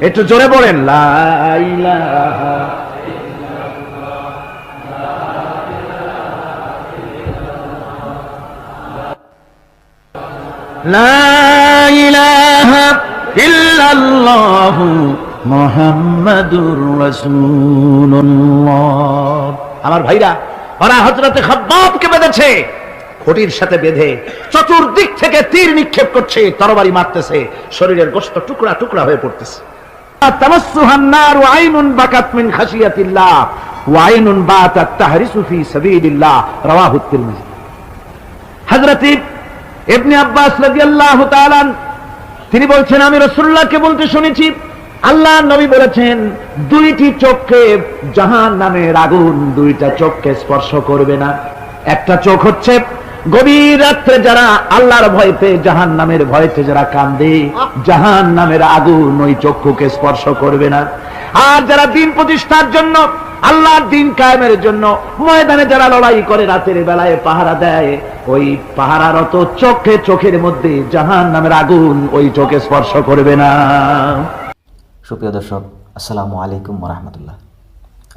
একটু জোরে বলেন, লা ইলাহা লা ইলাহা ইল্লাল্লাহু মুহাম্মাদুর রাসূলুল্লাহ। আমার ভাইরা, ওরা হযরতে খাব্বাবকে বেঁধেছে, খুঁটির সাথে বেঁধে চতুর্দিক থেকে তীর নিক্ষেপ করছে, তরবারি মারতেছে, শরীরের গোশত টুকরা টুকরা হয়ে পড়তেছে। তামাসসুহান নারু আইনুন বাকাত মিন খাশিয়াতিল্লাহ ওয়া আইনুন বাতাত তাহরিসু ফি সাবিলিল্লাহ, রাওয়াহু তিরমিজি। হযরত ইবনে আব্বাস রাদিয়াল্লাহু তাআলা তিনি বলছেন, আমি রাসূলুল্লাহকে বলতে শুনেছি, আল্লাহর নবী বলেছেন, দুইটি চোখকে জাহান্নামের আগুন দুইটা চোখকে স্পর্শ করবে না। একটা চোখ হচ্ছে গভীর রাত্রে যারা আল্লাহর ভয়তে জাহান্নামের ভয়তে যারা কান্দে, জাহান্নামের আগুন ওই চক্ষুকে স্পর্শ করবে না। আর যারা দিন প্রতিষ্ঠার জন্য, আল্লাহর দিন কায়েমের জন্য ময়দানে যারা লড়াই করে, রাতের বেলায় পাহারা দেয়, ওই পাহারারত চোখে চোখের মধ্যে জাহান্নামের আগুন ওই চোখে স্পর্শ করবে না। সুপ্রিয় দর্শক, আসসালামু আলাইকুম ওয়া রাহমাতুল্লাহ।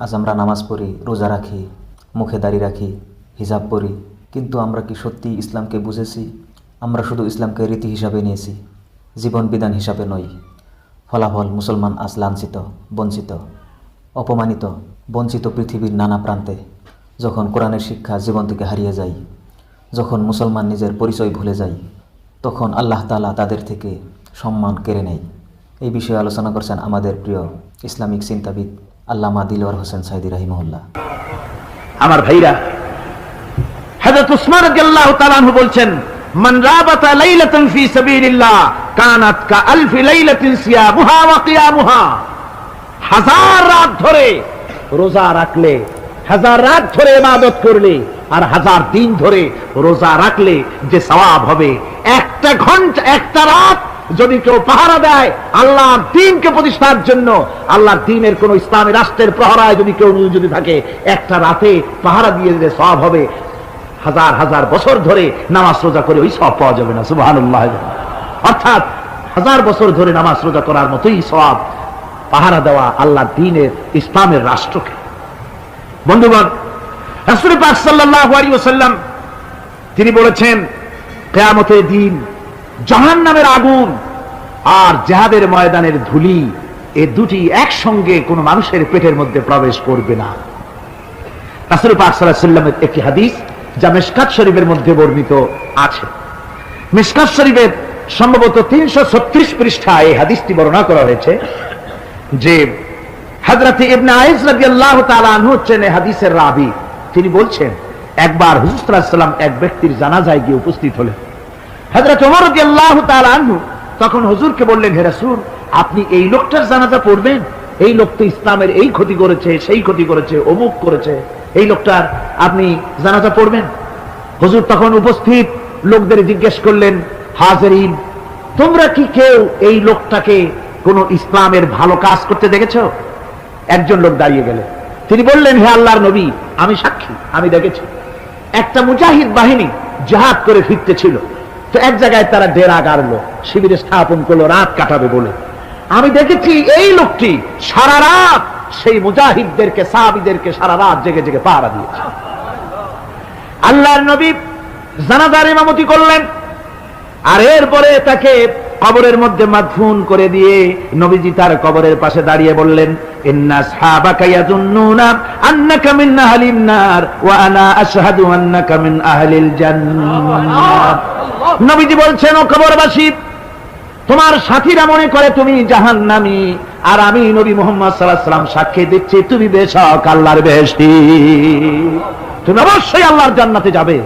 আজ আমরা নামাজ পড়ি, রোজা রাখি, মুখে দাড়ি রাখি, হিজাব পরি, কিন্তু আমরা কি সত্যি ইসলামকে বুঝেছি? আমরা শুধু ইসলামকে রীতি হিসাবে নিয়েছি, জীবন বিধান হিসাবে নই। ফলাফল, মুসলমান আজ লাঞ্ছিত, বঞ্চিত, অপমানিত, বঞ্চিত পৃথিবীর নানা প্রান্তে। যখন কোরআনের শিক্ষা জীবন থেকে হারিয়ে যায়, যখন মুসলমান নিজের পরিচয় ভুলে যায়, তখন আল্লাহ তাআলা তাদের থেকে সম্মান কেড়ে নেয়। এই বিষয়ে আলোচনা করছেন আমাদের প্রিয় ইসলামিক চিন্তাবিদ আল্লামা দিলওয়ার হোসেন সাঈদী রাহিমাহুল্লাহ। আমার ভাইরা, হযরত উসমান রাদিয়াল্লাহু তাআলা আনহু বলছেন, মান রাবাতা লাইলাতান ফি সাবিলিল্লাহ কানাত কা আলফি লাইলাতিন সিয়ামুহা ওয়া কিয়ামুহা। হাজার রাত ধরে রোজা রাখলে, হাজার রাত ধরে ইবাদত করলে, আর হাজার দিন ধরে রোজা রাখলে যে সওয়াব হবে, একটা ঘন্টা, একটা রাত যদি কেউ পাহারা দেয় আল্লাহর দ্বীনকে প্রতিষ্ঠার জন্য, আল্লাহর দ্বীনের কোন ইসলামী রাষ্ট্রের প্রহরায় যদি কেউ যদি থাকে, একটা রাতে পাহারা দিয়ে যে সওয়াব হবে, হাজার হাজার বছর ধরে নামাজ রোজা করে ওই সওয়াব পাওয়া যাবে না। সুবহানাল্লাহ। অর্থাৎ হাজার বছর ধরে নামাজ রোজা করার মতোই সওয়াব পাহারা দেওয়া আল্লাহর দ্বীনের, ইসলামের রাষ্ট্রকে। বন্ধুগণ, রাসূল পাক সাল্লাল্লাহু আলাইহি ওয়াসাল্লাম তিনি বলেছেন, কিয়ামতের দিন জাহান্নামের আগুন আর জিহাদের ময়দানের ধুলি, এই দুটি একসঙ্গে কোন মানুষের পেটের মধ্যে প্রবেশ করবে না। রাসূল পাক সাল্লাল্লাহু আলাইহি ওয়াসাল্লামের একটি হাদিস যা মিশকাত শরীফের মধ্যে বর্ণিত আছে। মিশকাত শরীফের সম্ভবত 336 পৃষ্ঠায় এই হাদিসটি বর্ণনা করা হয়েছে যে হযরত ইবনে আইস রাদিয়াল্লাহু তাআলা আনহু হচ্ছেন এই হাদিসের রাবী। তিনি বলছেন, একবার হুজুর সাল্লাল্লাহু আলাইহি ওয়াসাল্লাম এক ব্যক্তির জানাজায় গিয়ে উপস্থিত হলেন। হযরত ওমর রাদিয়াল্লাহু তাআলা আনহু তখন হুজুরকে বললেন, হে রাসূল, আপনি এই লোকটার জানাজা পড়বেন? এই লোক তো ইসলামের এই ক্ষতি করেছে, সেই ক্ষতি করেছে, অমুক করেছে, এই লোকটার আপনি জানাজা পড়বেন? হুজুর তখন উপস্থিত লোকদের জিজ্ঞেস করলেন, হাজিরিন, তোমরা কি কেউ এই লোকটাকে কোন ইসলামের ভালো কাজ করতে দেখেছো? একজন লোক দাঁড়িয়ে গেলেন, তিনি বললেন, হে আল্লাহর নবী, আমি সাক্ষী, আমি দেখেছি। একটা মুজাহিদ বাহিনী জিহাদ করে ফিরতে ছিল, তো এক জায়গায় তারা ডেরা গাড়লো, শিবিরে স্থাপন করলো রাত কাটাবে বলে। আমি দেখেছি এই লোকটি সারা রাত সেই মুজাহিদদেরকে, সাহাবীদেরকে সারা রাত জেগে জেগে পাহারা দিয়েছে। আল্লাহর নবী জানাজার ইমামতি করলেন, আর এরপরে তাকে কবরের মধ্যে মাদফুন করে দিয়ে নবীজি তার কবরের পাশে দাঁড়িয়ে বললেন, ইন্না আসহাবাকা ইয়াযুন্নুনা আন্নাকা মিন আহলিন নার ওয়া আনা আশহাদু আন্নাকা মিন আহলিল জান্নাহ। নবীজি বলছেন, ও কবরবাসী, তোমার সাথীরা মনে করে তুমি জাহান্নামী, আর আমি নবী মুহাম্মদ সাল্লাল্লাহু আলাইহি ওয়াসাল্লাম সাক্ষী দিচ্ছি তুমি বেশক আল্লাহর বেহেশতি, তুমি অবশ্যই আল্লাহর জান্নাতে যাবে।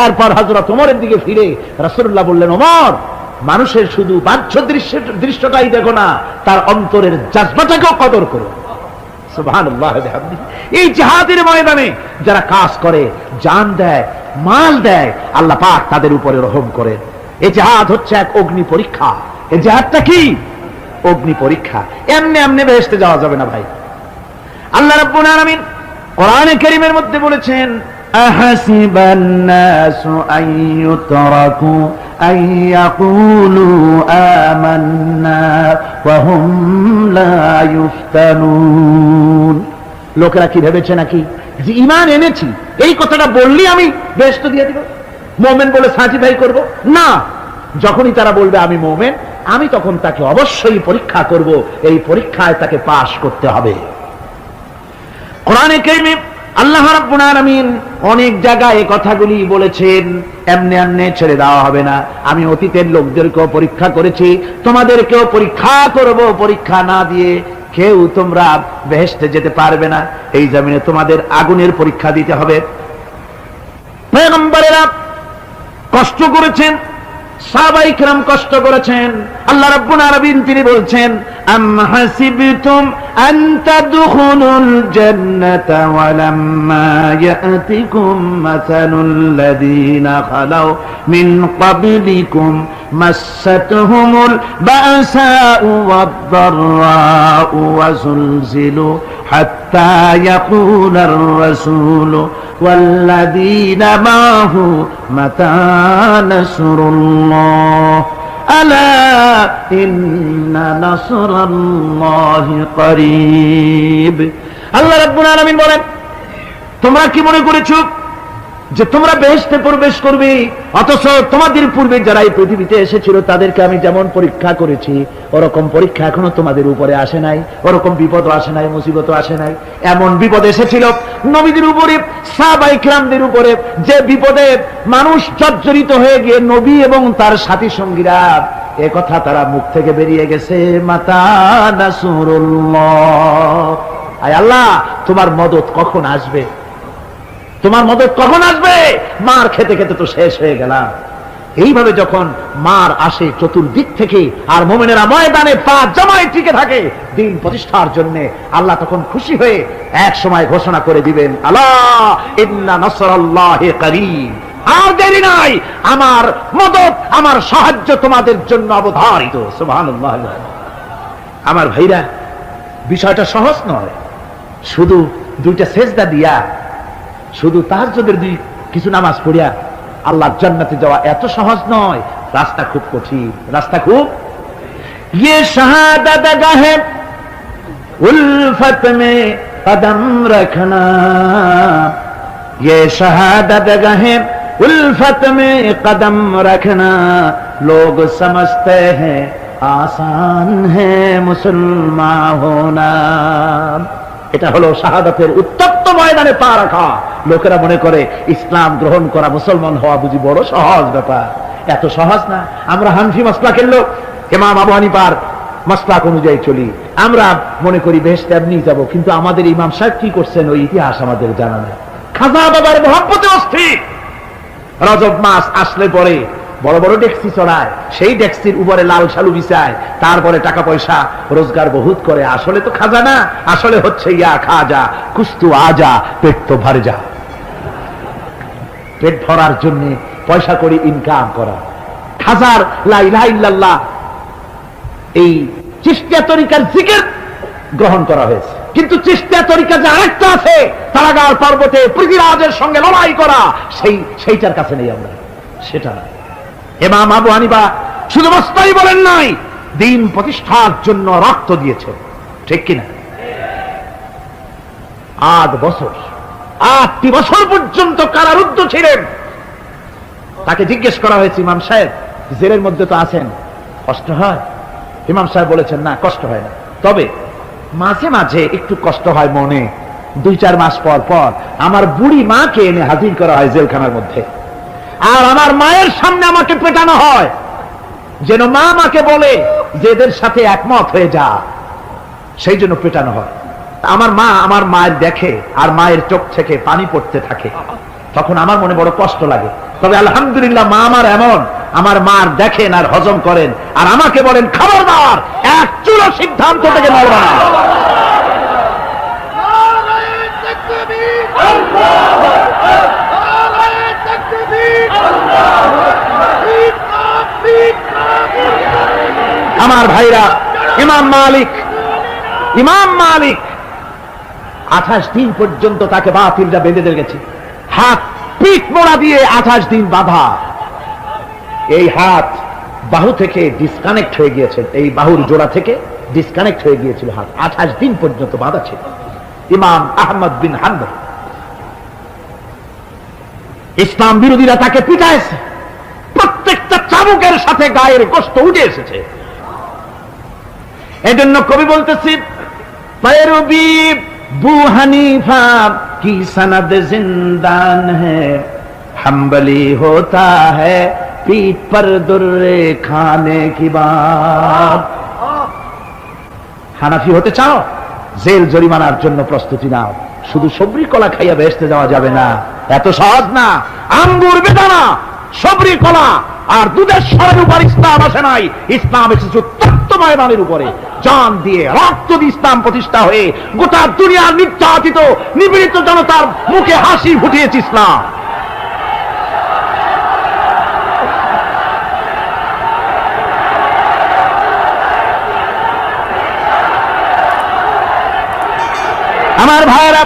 এরপর হযরত ওমরের দিকে ফিরে রাসূলুল্লাহ বললেন, ওমর, মানুষের শুধু বাহ্য দৃশ্যটাই দেখো না, তার অন্তরের জজবাটাকেও কদর করো। সুবহানাল্লাহ। এই জিহাদের ময়দানে যারা কাজ করে, জান দেয়, মাল দেয়, আল্লাহ পাক তাদের উপরে রহম করেন। এই জিহাদ হচ্ছে এক অগ্নি পরীক্ষা। এই জিহাদটা কি? অগ্নি পরীক্ষা। এমনি এমনি বেহেশতে যাওয়া যাবে না ভাই। আল্লাহ রাব্বুল আলামিন কোরআনে কারীমের মধ্যে বলেছেন, আহাসিবান নাসু আন ইউতরাকু أن يقولوا آمنا وهم لا يفتنون। লোকেরা কি ভেবেছে নাকি যে ঈমান এনেছি এই কথাটা বললি আমি বেহেশত দিয়ে দিব, মুমিন বলে সার্টিফাই করব? না, যখনই তারা বলবে আমি মুমিন, আমি তখন তাকে অবশ্যই পরীক্ষা করব, এই পরীক্ষায় তাকে পাশ করতে হবে। কোরআনে কারীমে আল্লাহ রাব্বুল আলামিন অনেক জায়গায় এই কথাগুলি বলেছেন, এমনি এমনি ছেড়ে দেওয়া হবে না। আমি অতীতের লোকদেরকেও পরীক্ষা করেছি, তোমাদেরকেও পরীক্ষা করব, পরীক্ষা না দিয়ে কেউ তোমরা বেহেশতে যেতে পারবে না। এই জমিনে তোমাদের আগুনের পরীক্ষা দিতে হবে। পয়গম্বরেরা কষ্ট করেছেন, সাহাবায়ে কিরাম কষ্ট করেছেন। আল্লাহ রাব্বুল আলামিন তিনি বলছেন, আম হাসিবতুম আন তাদখুলুল জান্নাতা ওয়া লাম্মা ইয়াতিকুম মাসালুল লাযীনা খালাউ মিন ক্বাবলিকুম মাসাতহুমুল বাসাউ ওয়াদ-দাররাউ ওয়া যুলজিলু হাত্তা ইয়াকুলার রাসূলু والذين معه متى نصر الله ألا إن نصر الله قريب। আল্লাহ রাব্বুল আলামিন বলেন, তোমরা কি মনে করেছো যে তোমরা বেহেশতে প্রবেশ করবে, অথচ তোমাদের পূর্বে যারা এই পৃথিবীতে এসেছিল তাদেরকে আমি যেমন পরীক্ষা করেছি ওরকম পরীক্ষা এখনো তোমাদের উপরে আসে নাই, ওরকম বিপদও আসে নাই, মুসিবতও আসে নাই। এমন বিপদ এসেছিল নবীদের উপরে, সাহাবায়ে কিরামদের উপরে, যে বিপদে মানুষ জর্জরিত হয়ে গিয়ে নবী এবং তার সাথী সঙ্গীরা এ কথা তারা মুখ থেকে বেরিয়ে গেছে, মাতা নাসরুল্লাহ, আয় আল্লাহ তোমার মদদ কখন আসবে, তোমার মদদ কখন আসবে? মার খেতে খেতে তো শেষ হয়ে গেলাম। এইভাবে যখন মার আসে চতুর্দিক থেকে আর মুমিনেরা ময়দানে পা জমায় টিকে থাকে দিন প্রতিষ্ঠার জন্য, আল্লাহ তখন খুশি হয়ে এক সময় ঘোষণা করে দিবেন, আলা ইন্না নাসরাল্লাহি করিব, আর দেরি নাই, আমার মদদ, আমার সাহায্য তোমাদের জন্য অবধারিত। সুবহানাল্লাহ। আমার ভাইরা, বিষয়টা সহজ নয়। শুধু দুইটা সেজদা দিয়া, শুধু তাহাজ্জুদের কিছু নামাজ পড়িয়া আল্লাহর জান্নাতে যাওয়া এত সহজ নয়, রাস্তা খুব কঠিন, রাস্তা খুব। ये शहादत गाहे उल्फत में कदम रखना, ये शहादत गाहे उल्फत में कदम रखना, लोग समझते हैं आसान है मुसलमान होना। এটা হলো শাহাদাতের উত্তপ্ত ময়দানে পা রাখা। লোকেরা মনে করে ইসলাম গ্রহণ করা, মুসলমান হওয়া বুঝি বড় সহজ ব্যাপার। এত সহজ না। আমরা হানফি মাসলাকের লোক, ইমাম আবু হানিফার মাসলাক অনুযায়ী চলি। আমরা মনে করি বেহেশতে এমনি যাব, কিন্তু আমাদের ইমাম সাহেব কি করছেন ওই ইতিহাস আমাদের জানা নেই। খাজা বাবার মহব্বতে অস্থির। রজব মাস আসলে পরে বড় বড় ডেক্সি চড়ায়, সেই ডেক্সির উপরে লাল শালু বিছায়, তারপরে টাকা পয়সা রোজগার বহুত করে। আসলে তো খাজা না, আসলে হচ্ছে ইয়া খাজা কুস্তু আজা, পেট তো ভর যা। পেট ভরার জন্য পয়সা করে ইনকাম করা। খাজার লা ইলাহা ইল্লাল্লাহ, এই চিশতিয়া তরিকার জিকির গ্রহণ করা হয়েছে, কিন্তু চিশতিয়া তরিকা যে আরেকটা আছে, তারাগার পর্বতে পৃথিবীরাজের সঙ্গে লড়াই করা, সেইটার কাছে নেই আমরা, সেটা না। ইমাম আবু হানিফা শুধু মস্তাই বলেন নাই, দিন প্রতিষ্ঠার জন্য রক্ত দিয়েছে, ঠিক কিনা? 8 বছর, 8টি বছর পর্যন্ত কারারুদ্ধ ছিলেন। তাকে জিজ্ঞেস করা হয়েছে, ইমাম সাহেব জেলের মধ্যে তো আছেন, কষ্ট হয়? ইমাম সাহেব বলেছেন, না কষ্ট হয় না, তবে মাঝে মাঝে একটু কষ্ট হয় মনে। 2-4 মাস পর পর আমার বুড়ি মাকে এনে হাজির করা হয় জেলখানার মধ্যে, আর আমার মায়ের সামনে আমাকে পেটানো হয়, যেন মা আমাকে বলে যে এদের সাথে একমত হয়ে যা, সেই জন্য পেটানো হয়। আমার মা আমার মায়ের দেখে, আর মায়ের চোখ থেকে পানি পড়তে থাকে, তখন আমার মনে বড় কষ্ট লাগে। তবে আলহামদুলিল্লাহ মা আমার এমন, আমার মার দেখেন আর হজম করেন, আর আমাকে বলেন খবরদার এক চুলো সিদ্ধান্ত থেকে নড়বা না। আমার ভাইরা, ইমাম মালিক 28 দিন পর্যন্ত তাকে বাতিলরা বেঁধে গেছে, হাত পিঠ মোড়া দিয়ে 28 দিন বাঁধা। এই হাত বাহু থেকে ডিসকানেক্ট হয়ে গিয়েছে, এই বাহুর জোড়া থেকে ডিসকানেক্ট হয়ে গিয়েছিল হাত, 28 দিন পর্যন্ত বাঁধা ছিল। ইমাম আহমদ বিন হাম্বল, ইসলাম বিরোধীরা তাকে পিটাইছে, প্রত্যেকটা চাবুকের সাথে গায়ের গোশত উঠে এসেছে। এজন্য কবি বলতেছি, पैरवी बू हनीफा की सनद जिंदान है, हम्बली होता है पीठ पर दुर्रे खाने की बात। হানাফি হতে চাও, জেল জরিমানার জন্য প্রস্তুতি নাও। শুধু সবরি কলা খাইয়া বেহেশতে যাওয়া যাবে না, এত সহজ না। আঙ্গুর বেদানা, সবরি কলা আর দুধের স্বরের উপর ইসলাম আসে নাই। ইসলাম এসেছে তত্ত্ব ময়দানের উপরে, জান দিয়ে রক্ত দিয়ে ইসলাম প্রতিষ্ঠা হয়ে গোটা দুনিয়ার নির্যাতিত নিপীড়িত জনতার মুখে হাসি ফুটিয়েছে ইসলাম। আমার ভাইরা,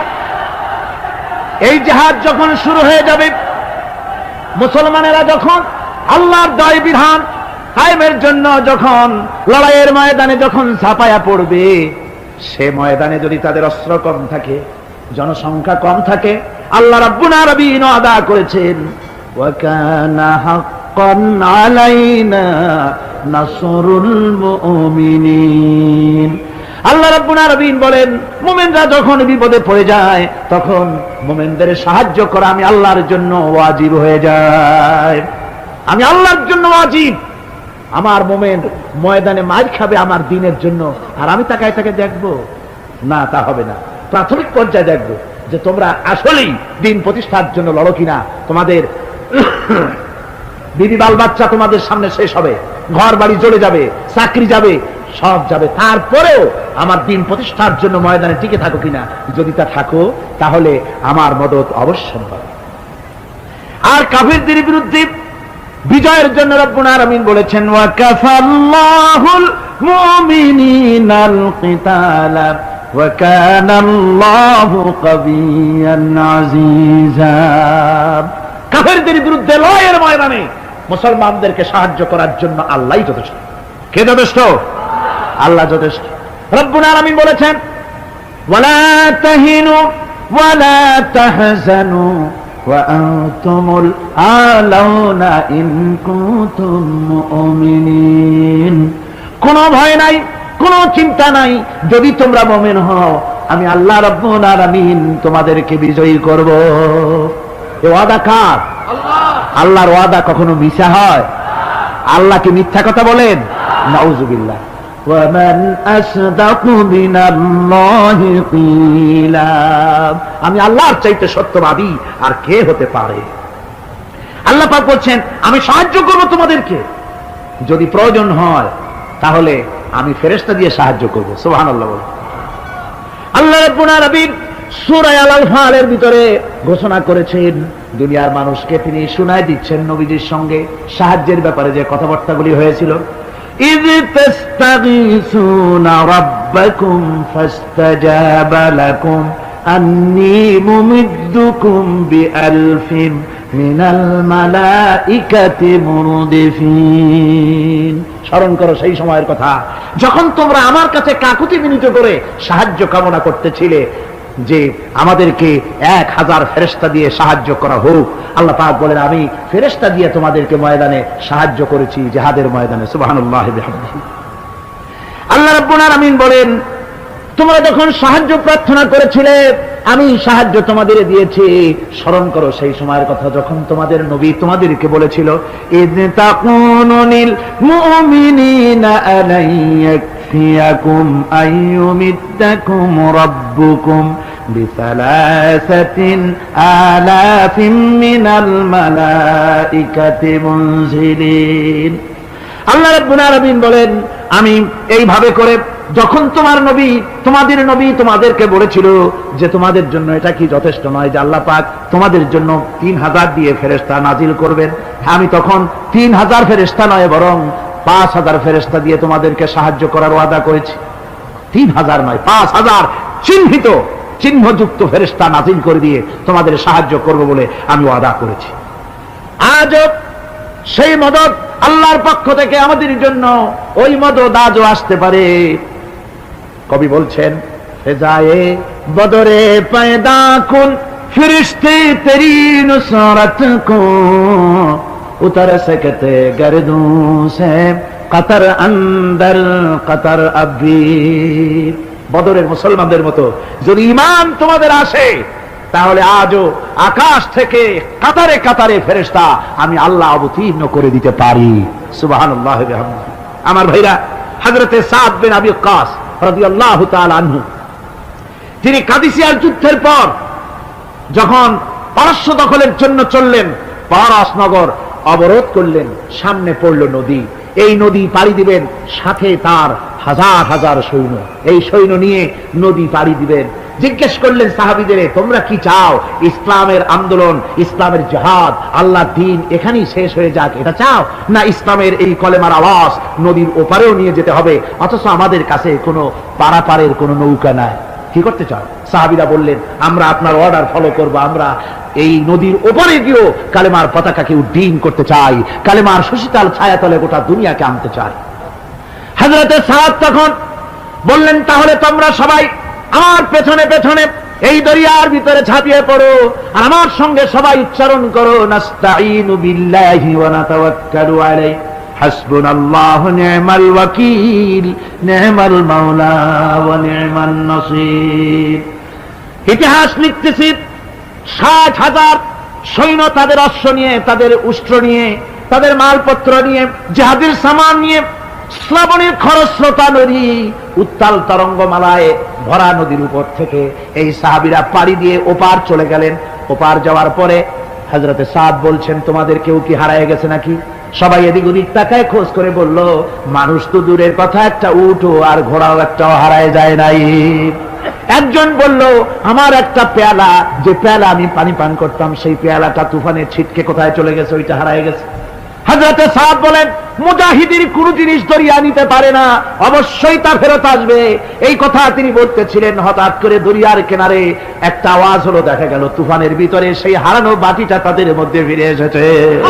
এই জিহাদ যখন শুরু হয়ে যাবে, মুসলমানেরা যখন আল্লাহর দায় বিধান কায়েমের জন্য যখন লড়াইয়ের ময়দানে যখন ঝাঁপায়া পড়বে, সে ময়দানে যদি তাদের অস্ত্র কম থাকে, জনসংখ্যা কম থাকে, আল্লাহ রাব্বুল আলামিন ওয়াদা করেছেন, ওয়া কানা হাক্কান আলাইনা নাসরুল মুমিনিন। আল্লাহ রাব্বুল আলামিন বলেন, মুমিনরা যখন বিপদে পড়ে যায়, তখন মুমিনদের সাহায্য করা আমি আল্লাহর জন্য ওয়াজিব হয়ে যায়। আমি আল্লাহর জন্য ওয়াজিব। আমার মুমিন ময়দানে মার খাবে আমার দ্বীনের জন্য, আর আমি তাকায় তাকে দেখবো না, তা হবে না। প্রাথমিক পর্যায়ে দেখবো যে তোমরা আসলেই দ্বীন প্রতিষ্ঠার জন্য লড়ো কিনা। তোমাদের বিবি বাল বাচ্চা তোমাদের সামনে শেষ হবে, ঘর বাড়ি চলে যাবে, চাকরি যাবে, সব যাবে, তারপরেও আমার দ্বীন প্রতিষ্ঠার জন্য ময়দানে টিকে থাকো কিনা। যদি তা থাকো, তাহলে আমার মদত অবশ্যই পাবে। আর কাফিরদের বিরুদ্ধে বিজয়ের জন্য রব্বুল আলামিন বলেছেন, ওয়া কাফাল্লাহুল মুমিনিনাল কিতালা ওয়া কানাল্লাহু কাবিয়্যান আজিজা। কাফিরদের বিরুদ্ধে লড়াইয়ের ময়দানে মুসলমানদেরকে সাহায্য করার জন্য আল্লাহই যথেষ্ট। কে যথেষ্ট? আল্লাহ যথেষ্ট। রব্বুল আলামিন বলেছেন, ওয়ালা তাহিনু ওয়ালা তাহজানু ওয়া আনতুমুল আলাউনা ইন কুনতুম মুমিনিন। কোনো ভয় নাই, কোনো চিন্তা নাই, যদি তোমরা মুমিন হও, আমি আল্লাহ রাব্বুল আলামিন তোমাদেরকে বিজয়ী করব। এই ওয়াদা কার? আল্লাহর ওয়াদা কখনো মিথ্যা হয়? আল্লাহ কি মিথ্যা কথা বলেন? নাউযুবিল্লাহ। ওয়ামান আসদাকু মিনাল্লাহি কিলা। আমি আল্লাহর চাইতে সত্যবাদী আর কে হতে পারে? আল্লাহ পাক বলছেন, আমি সাহায্য করব তোমাদেরকে, যদি প্রয়োজন হয় তাহলে আমি ফেরেশতা দিয়ে সাহায্য করব। সুবহানাল্লাহ বলেন। আল্লাহ রাব্বুল আলামিন সূরা আল-আনফালের ভিতরে ঘোষণা করেছেন, দুনিয়ার মানুষকে তিনি শুনায় দিচ্ছেন নবীজির সঙ্গে সাহায্যের ব্যাপারে যে কথাবার্তাগুলি হয়েছিল। إذ تستغيثون ربكم فاستجاب لكم أني ممدكم بألف من الملائكة مردفين। স্মরণ করো সেই সময়ের কথা যখন তোমরা আমার কাছে কাকুতি বিনীত করে সাহায্য কামনা করতেছিলে যে আমাদেরকে 1000 ফেরেশতা দিয়ে সাহায্য করা হোক। আল্লাহ পাক বলেন, আমি ফেরেশতা দিয়ে তোমাদেরকে ময়দানে সাহায্য করেছি, জিহাদের ময়দানে। সুবহানাল্লাহি বিহামদিহি। আল্লাহ রাব্বুল আলামিন বলেন, তোমরা যখন সাহায্য প্রার্থনা করেছিলে, আমি সাহায্য তোমাদের দিয়েছি। স্মরণ করো সেই সময়ের কথা যখন তোমাদের নবী তোমাদেরকে বলেছিল, ইয তাকুনুনিল মুমিনিনা আলাইয়াকফিয়াকুম আইয়ুমিদ্দাকুম রাব্বুকুম বিসালাসাতিন আলাফিন মিনাল মালাইকাতি মুনজিলিন। আল্লাহ রাব্বুল আলামিন বলেন, আমি এইভাবে করে যখন তোমাদের নবী তোমাদেরকে বলেছিল যে তোমাদের জন্য এটা কি যথেষ্ট নয় যে আল্লাহ পাক তোমাদের জন্য 3000 দিয়ে ফেরেশতা নাজিল করবেন, আমি তখন 3000 ফেরেশতা নয় বরং 5000 ফেরেশতা দিয়ে তোমাদেরকে সাহায্য করার ওয়াদা করেছি। 3000 নয়, 5000 চিহ্নযুক্ত ফেরেশতা নাজিল করে দিয়ে তোমাদের সাহায্য করব বলে আমি ওয়াদা করেছি। আজ সেই মদত আল্লাহর পক্ষ থেকে আমাদের জন্য ওই মদদ আজও আসতে পারে। কবি বলছেন, ফেজায়ে বদরে পয়দা কুন ফিরিস্তে তেরি নুসরত কো উতর সকতে গর্দোं से কতর অন্দর কতর আবি। বদরের মুসলমানদের মতো যদি ঈমান তোমাদের আসে, তাহলে আজও আকাশ থেকে কাতারে কাতারে ফেরেশতা আমি আল্লাহ অবতীর্ণ করে দিতে পারি। সুবহানাল্লাহ ওয়া বিহামদিহি। আমার ভাইরা, হযরতে সাদ বিন আবি ওয়াক্কাস রাদিয়াল্লাহু তাআলা আনহু, তিনি কাদিসিয়ার যুদ্ধের পর যখন পারস্য দখলের জন্য চললেন, পারস নগর অবরোধ করলেন, সামনে পড়ল নদী। এই নদী পাড়ি দিবেন, সাথে তার হাজার হাজার সৈন্য, এই সৈন্য নিয়ে নদী পাড়ি দিবেন। জিজ্ঞেস করলেন সাহাবীদের, তোমরা কি চাও? ইসলামের আন্দোলন, ইসলামের জিহাদ, আল্লাহর দ্বীন এখানেই শেষ হয়ে যাক, এটা চাও? না ইসলামের এই কলেমার আওয়াজ নদীর ওপারেও নিয়ে যেতে হবে, অথচ আমাদের কাছে কোনো পারাপারের কোনো নৌকা নাই, কি করতে চাও? সাহাবীরা বললেন, আমরা আপনার অর্ডার ফলো করব, আমরা এই নদীর ওপারে গিয়েও কালেমার পতাকাকে উড্ডীন করতে চাই, কালেমার সুশীতল ছায়াতলে গোটা দুনিয়াকে আনতে চাই। হযরতে সাদ তখন বললেন, তাহলে তোমরা সবাই আমার পেছনে পেছনে এই দরিয়ার ভিতরে ঝাঁপিয়ে পড়ো, আর আমার সঙ্গে সবাই উচ্চারণ করো, নাস্তাঈনু বিল্লাহি ওয়া নাতাওয়াক্কালু আলাইহি হাসবুনাল্লাহু নি'মাল ওয়াকিল নি'মাল মাওলা ওয়া নি'মান নাসীর। ইতিহাস লিখতেছি, 60,000 সৈন্য তাদের অশ্ব নিয়ে, তাদের উষ্ট্র নিয়ে, তাদের মালপত্র নিয়ে, জিহাদের সামান নিয়ে শ্রাবণের খরস্রোতা নদী, উত্তাল তরঙ্গমালায় ভরা নদীর উপর থেকে এই সাহাবীরা পাড়ি দিয়ে ওপার চলে গেলেন। ওপার যাওয়ার পরে হযরতে সাদ বলছেন, তোমাদের কেউ কি হারায় গেছে নাকি? সবাই এদিক ওদিক তাকায়, খোঁজ করে বলল, মানুষ তো দূরের কথা, একটা উটও আর ঘোড়াও একটাও হারায় যায় নাই। একজন বলল, আমার একটা পেয়ালা, যে পেয়ালা আমি পানি পান করতাম, সেই পেয়ালাটা তুফানে ছিটকে কোথায় চলে গেছে, ওইটা হারায় গেছে। হযরতে সাদ বলেন, মুজাহিদের কোন জিনিস দরিয়া নিতে পারে না, অবশ্যই তা ফেরত আসবে। এই কথা তিনি বলতেছিলেন, হঠাৎ করে দরিয়ার কিনারে একটা আওয়াজ হলো, দেখা গেল তুফানের ভিতরে সেই হারানো বাটিটা তাদের মধ্যে ফিরে এসেছে।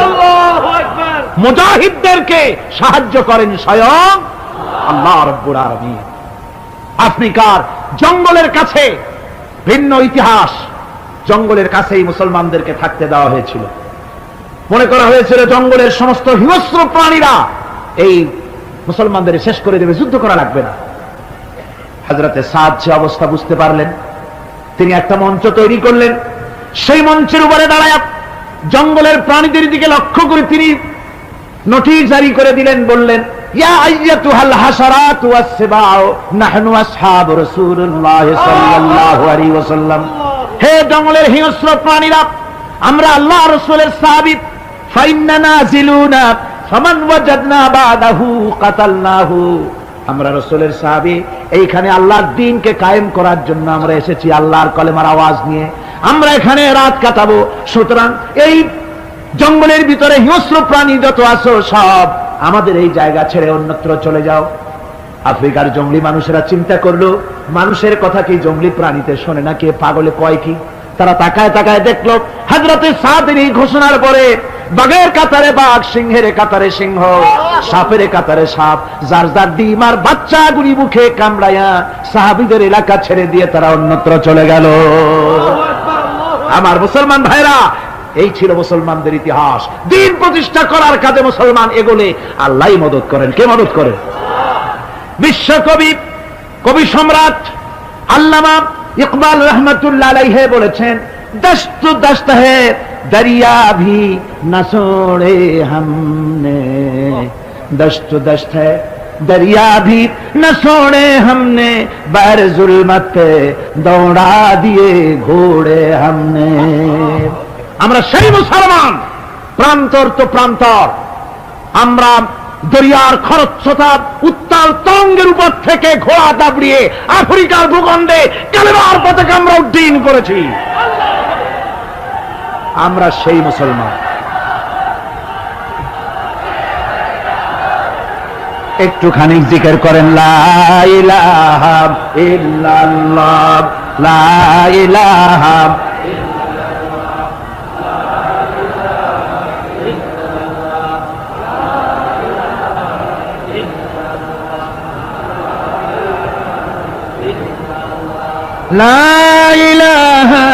আল্লাহু আকবার। মুজাহিদদেরকে সাহায্য করেন স্বয়ং আল্লাহ রাব্বুল আলামিন। আফ্রিকার জঙ্গলের কাছে, ভিন্ন ইতিহাস, জঙ্গলের কাছেই মুসলমানদেরকে থাকতে দেওয়া হয়েছিল। মনে করা হয়েছিল জঙ্গলের সমস্ত হিংস্র প্রাণীরা এই মুসলমানদের শেষ করে দেবে, যুদ্ধ করা লাগবে না। হযরতে সাদ সে অবস্থা বুঝতে পারলেন, তিনি একটা মঞ্চ তৈরি করলেন। সেই মঞ্চের উপরে দাঁড়ায় জঙ্গলের প্রাণীদের দিকে লক্ষ্য করে তিনি নোটিশ জারি করে দিলেন, বললেন, ইয়া আইয়াতুহাল হাশারাতু ওয়াস-সিবাউ নাহনু আসহাবু রাসূলুল্লাহ সাল্লাল্লাহু আলাইহি ওয়াসাল্লাম। হে জঙ্গলের হিংস্র প্রাণীরা, আমরা আল্লাহ রাসূলের সাহাবী, ফাইন্না নাজিলুনা ফামান ওয়াজাদনা বাদাহু কাতালনাহু। আমরা রাসূলের সাহাবী, এইখানে আল্লাহর দ্বীনকে কায়েম করার জন্য আমরা এসেছি, আল্লাহর কলেমার আওয়াজ নিয়ে আমরা এখানে রাত কাটাবো। সুতরাং এই জঙ্গলের ভিতরে হিংস্র প্রাণী যত আছো, সব আমাদের এই জায়গা ছেড়ে অন্যত্র চলে যাও। আফ্রিকার জঙ্গলি মানুষেরা চিন্তা করলো, মানুষের কথা কি জঙ্গলি প্রাণীতে শোনে না, কে পাগলে কয় কি? তারা তাকায় তাকায় দেখলো, হযরতে সাদের এই ঘোষণার পরে বাঘের কাতারে বাঘ, সিংহের কাতারে সিংহ, সাপের কাতারে সাপ, যার যার ডিম আর বাচ্চাগুলি মুখে কামড়ায়া সাহাবীদের এলাকা ছেড়ে দিয়ে তারা অন্যত্র চলে গেল। আমার মুসলমান ভাইরা, এই ছিল মুসলমানদের ইতিহাস। দ্বীন প্রতিষ্ঠা করার কাজে মুসলমান এগোলে আল্লাহই মদত করেন। কে মদত করেন? বিশ্বকবি, কবি সম্রাট আল্লামা ইকবাল রহমতুল্লাহ আলাইহি বলেছেন, দস্ত দস্ত হে দরিয়া ভি না ছোড়ে हमने, दस्त दस्त है दरिया भी न छोड़े हमने, बर जुल्मत पे दौड़ा दिए घोड़े हमने। আমরা সেই মুসলমান, প্রান্তর তো প্রান্তর, আমরা দরিয়ার খরস্রোতা উত্তাল তরঙ্গের উপর থেকে ঘোড়া দাবড়িয়ে আফ্রিকার ভূখণ্ডে কালেমার পতাকা আমরা উড্ডীন করেছি। আমরা সেই মুসলমান। একটুখানি জিকির করেন, লা ইলাহা ইল্লাল্লাহ, লা ইলাহা লা ইলাহা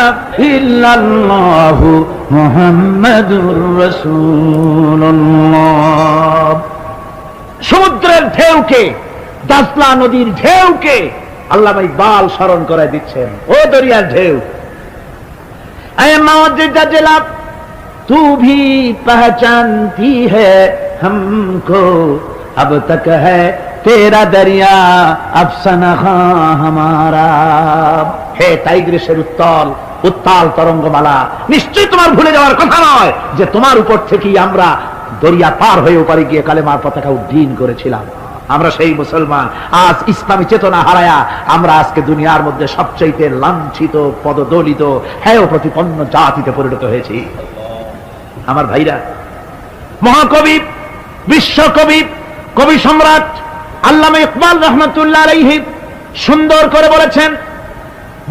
ইল্লাল্লাহু মুহাম্মাদুর রাসূলুল্লাহ। সমুদ্রের ঢেউকে, দাজলা নদীর ঢেউকে আল্লামা ইকবাল স্মরণ করায় দিচ্ছেন। ও দরিয়ার ঢেউ, ऐ मौजूदा जला तू भी पहचानती है हमको, अब तक है तेरा दरिया अफसाना हमारा। হে টাইগ্রিসের উত্তাল উত্তাল তরঙ্গমালা, নিশ্চয়ই তোমার ভুলে যাওয়ার কথা নয় যে তোমার উপর থেকেই আমরা দরিয়া পার হয়ে ওপারে গিয়ে কালেমার পতাকা উড্ডীন করেছিলাম। আমরা সেই মুসলমান, আজ ইসলামী চেতনা হারায়া আমরা আজকে দুনিয়ার মধ্যে সবচেয়ে লাঞ্ছিত, পদদলিত, হেয় প্রতিপন্ন জাতিতে পরিণত হয়েছি। আমার ভাইরা, মহাকবি, বিশ্বকবি, কবি সম্রাট আল্লামা ইকবাল রহমাতুল্লাহ আলাইহি সুন্দর করে বলেছেন,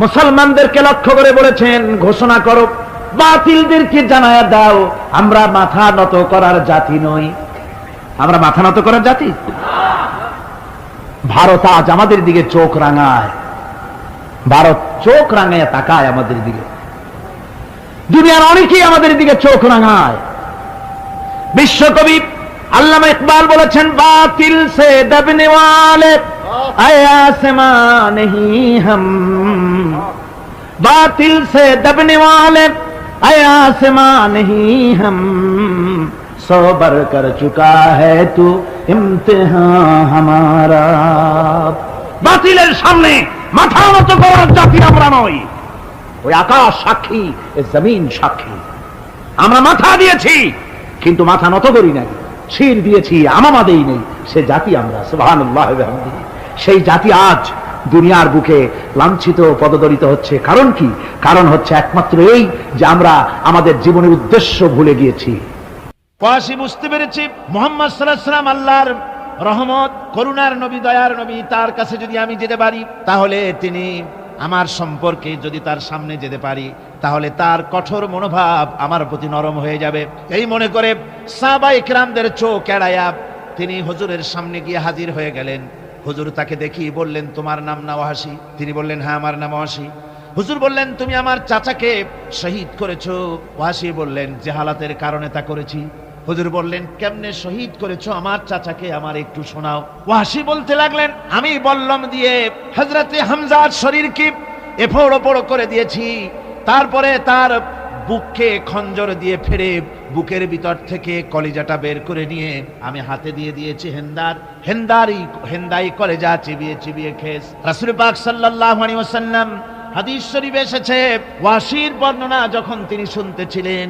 মুসলমানদেরকে লক্ষ্য করে বলেছেন, ঘোষণা করো, বাতিলদেরকে জানায়া দাও, আমরা মাথা নত করার জাতি নই। আমরা মাথা নত করার জাতি? ভারত আজ আমাদের দিকে চোখ রাঙায়, ভারত চোখ রাঙায় তাকায় আমাদের দিকে, দুনিয়ার অনেকেই আমাদের দিকে চোখ রাঙায়। বিশ্বকবি আল্লামা ইকবাল বলেছেন, বাতিল সে দবনে ওয়ালে আসমা নেহি হাম, বাতিল সে দবনে ওয়ালে आसमां नहीं हम, सोबर कर चुका है तू इम्तिहान हमारा। বাতিলের সামনে মাথা নত করার জাতি আমরা নই। ওই আকাশ সাক্ষী, এই জমিন সাক্ষী, আমরা মাথা দিয়েছি কিন্তু মাথা নত করি নাই, শির দিয়েছি আমামা দেই নেই, সে জাতি আমরা। সুবহানাল্লাহ ওয়া বিহামদিহি। সেই জাতি আজ দুনিয়ার বুকে লাঞ্ছিত, পদদলিত হচ্ছে। কারণ কি? কারণ হচ্ছে একমাত্র এই যে আমরা আমাদের জীবনের উদ্দেশ্য ভুলে গিয়েছি। পাশে বুঝতে পেরেছি মুহাম্মদ সাল্লাল্লাহু আলাইহি ওয়াসাল্লাম আল্লাহর রহমত, করুণার নবী, দয়ার নবী। তার কাছে যদি আমি যেতে পারি, তাহলে তিনি আমার সম্পর্কে যদি তার সামনে যেতে পারি, তাহলে তার কঠোর মনোভাব আমার প্রতি নরম হয়ে যাবে। এই মনে করে সাহাবায়ে কেরামদের চোখ এড়ায়া তিনি হুজুরের সামনে গিয়ে হাজির হয়ে গেলেন। হুজুর তাকে দেখি বললেন, তোমার নাম না ওয়াহাশী? তিনি বললেন, হ্যাঁ আমার নাম ওয়াহাশী। হুজুর বললেন, তুমি আমার চাচাকে শহীদ করেছো? ওয়াহাশী বললেন, জাহালাতের কারণে তা করেছি। হুজুর বললেন, কেমনে শহীদ করেছো আমার চাচাকে, আমার একটু শোনাও। ওয়াহাশী বলতে লাগলেন, আমি বল্লম দিয়ে হযরতে হামজার শরীরকে এফোড় ওপড় করে দিয়েছি, তারপরে তার বুককে খঞ্জর দিয়ে ফেরে বুকের ভিতর থেকে কলিজাটা বের করে নিয়ে আমি হাতে দিয়ে দিয়েছি হেন্দাই কলিজা চিবিয়ে চিবিয়ে খেস। রাসূল পাক সাল্লাল্লাহু আলাইহি ওয়াসাল্লাম, হাদিস শরীফে এসেছে, ওয়াসির বর্ণনা যখন তিনি শুনতেছিলেন,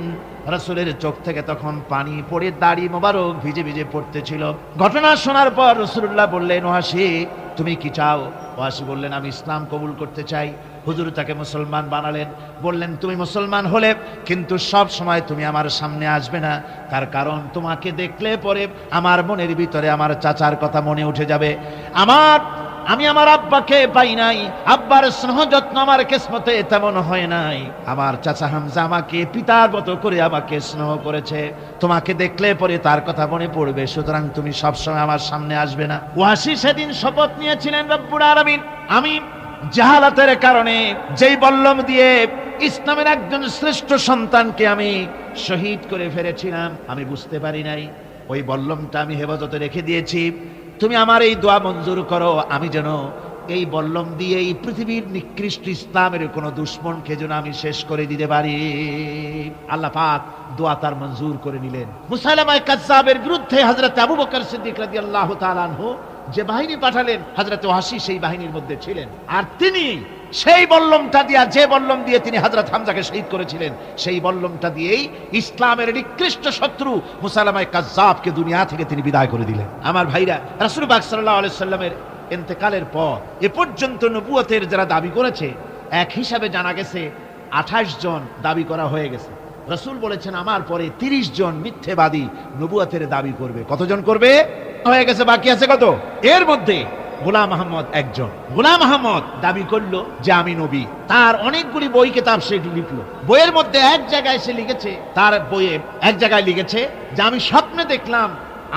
রাসূলের চোখ থেকে তখন পানি পড়ে দাড়ি মোবারক ভিজে ভিজে পড়তেছিল। ঘটনা শোনার পর রাসূলুল্লাহ বললেন, ওয়াসি তুমি কি চাও? ওয়াসি বললেন, আমি ইসলাম কবুল করতে চাই। হুজুর তাকে মুসলমান বানালেন। বললেন, তুমি মুসলমান হলে কিন্তু সব সময় তুমি আমার সামনে আসবে না, তার কারণ তোমাকে দেখলে পরে আমার মনের ভিতরে আমার চাচার কথা মনে উঠে যাবে। আমি আমার আব্বাকে পাই নাই, আব্বার স্নেহ যত্ন আমার কিসমতে তেমন হয় নাই। আমার চাচা হামজা আমাকে পিতার মতো করে আমাকে স্নেহ করেছে, তোমাকে দেখলে পরে তার কথা মনে পড়বে, সুতরাং তুমি সবসময় আমার সামনে আসবে না। ওয়াসি সেদিন শপথ নিয়েছিলেন, রব্বুল আলামিন, আমি জাহালাতের কারণে যেই বল্লম দিয়ে ইসলামের একজন শ্রেষ্ঠ সন্তানকে আমি শহীদ করে ফেলেছিলাম, আমি বুঝতে পারি নাই, ওই বল্লমটা আমি হেফাজতে রেখে দিয়েছি। তুমি আমার এই দোয়া মঞ্জুর করো, আমি যেন এই বল্লম দিয়ে এই পৃথিবীর নিকৃষ্ট ইসলামের কোনো দুশ্মনকে যেন আমি শেষ করে দিতে পারি। আল্লাহ পাক দোয়া তার মঞ্জুর করে নিলেন। মুসাইলামা কাজ্জাবের বিরুদ্ধে হযরত আবু বকর সিদ্দিক রাদিয়াল্লাহু তাআলা আনহু যে বাহিনী পাঠালেন, হযরত ওয়াসি সেই বাহিনীর মধ্যে ছিলেন। আর তিনি সেই বল্লমটা দিয়া, যে বল্লম দিয়ে তিনি হযরত হামজাকে শহীদ করেছিলেন, সেই বল্লমটা দিয়েই ইসলামের নিকৃষ্ট শত্রু মুসাইলামা কাজ্জাবকে দুনিয়া থেকে তিনি বিদায় করে দিলেন। আমার ভাইরা, রাসূল পাক সাল্লাল্লাহু আলাইহি সাল্লামের ইন্তেকালের পর এ পর্যন্ত নবুয়তের যারা দাবি করেছে, এক হিসাবে জানা গেছে 28 জন দাবি করা হয়ে গেছে। রাসূল বলেছেন, আমার পরে 30 জন মিথ্যেবাদী নবুয়তের দাবি করবে। কতজন করবে? হয়ে গেছে, বাকি আছে কত? এর মধ্যে গোলাম আহমদ একজন। গোলাম আহমদ দাবি করলো যে আমি নবী। তার অনেকগুলি বই কিতাব সে লিখলো। বইয়ের মধ্যে এক জায়গায় সে লিখেছে, তার বইয়ে এক জায়গায় লিখেছে যে আমি স্বপ্নে দেখলাম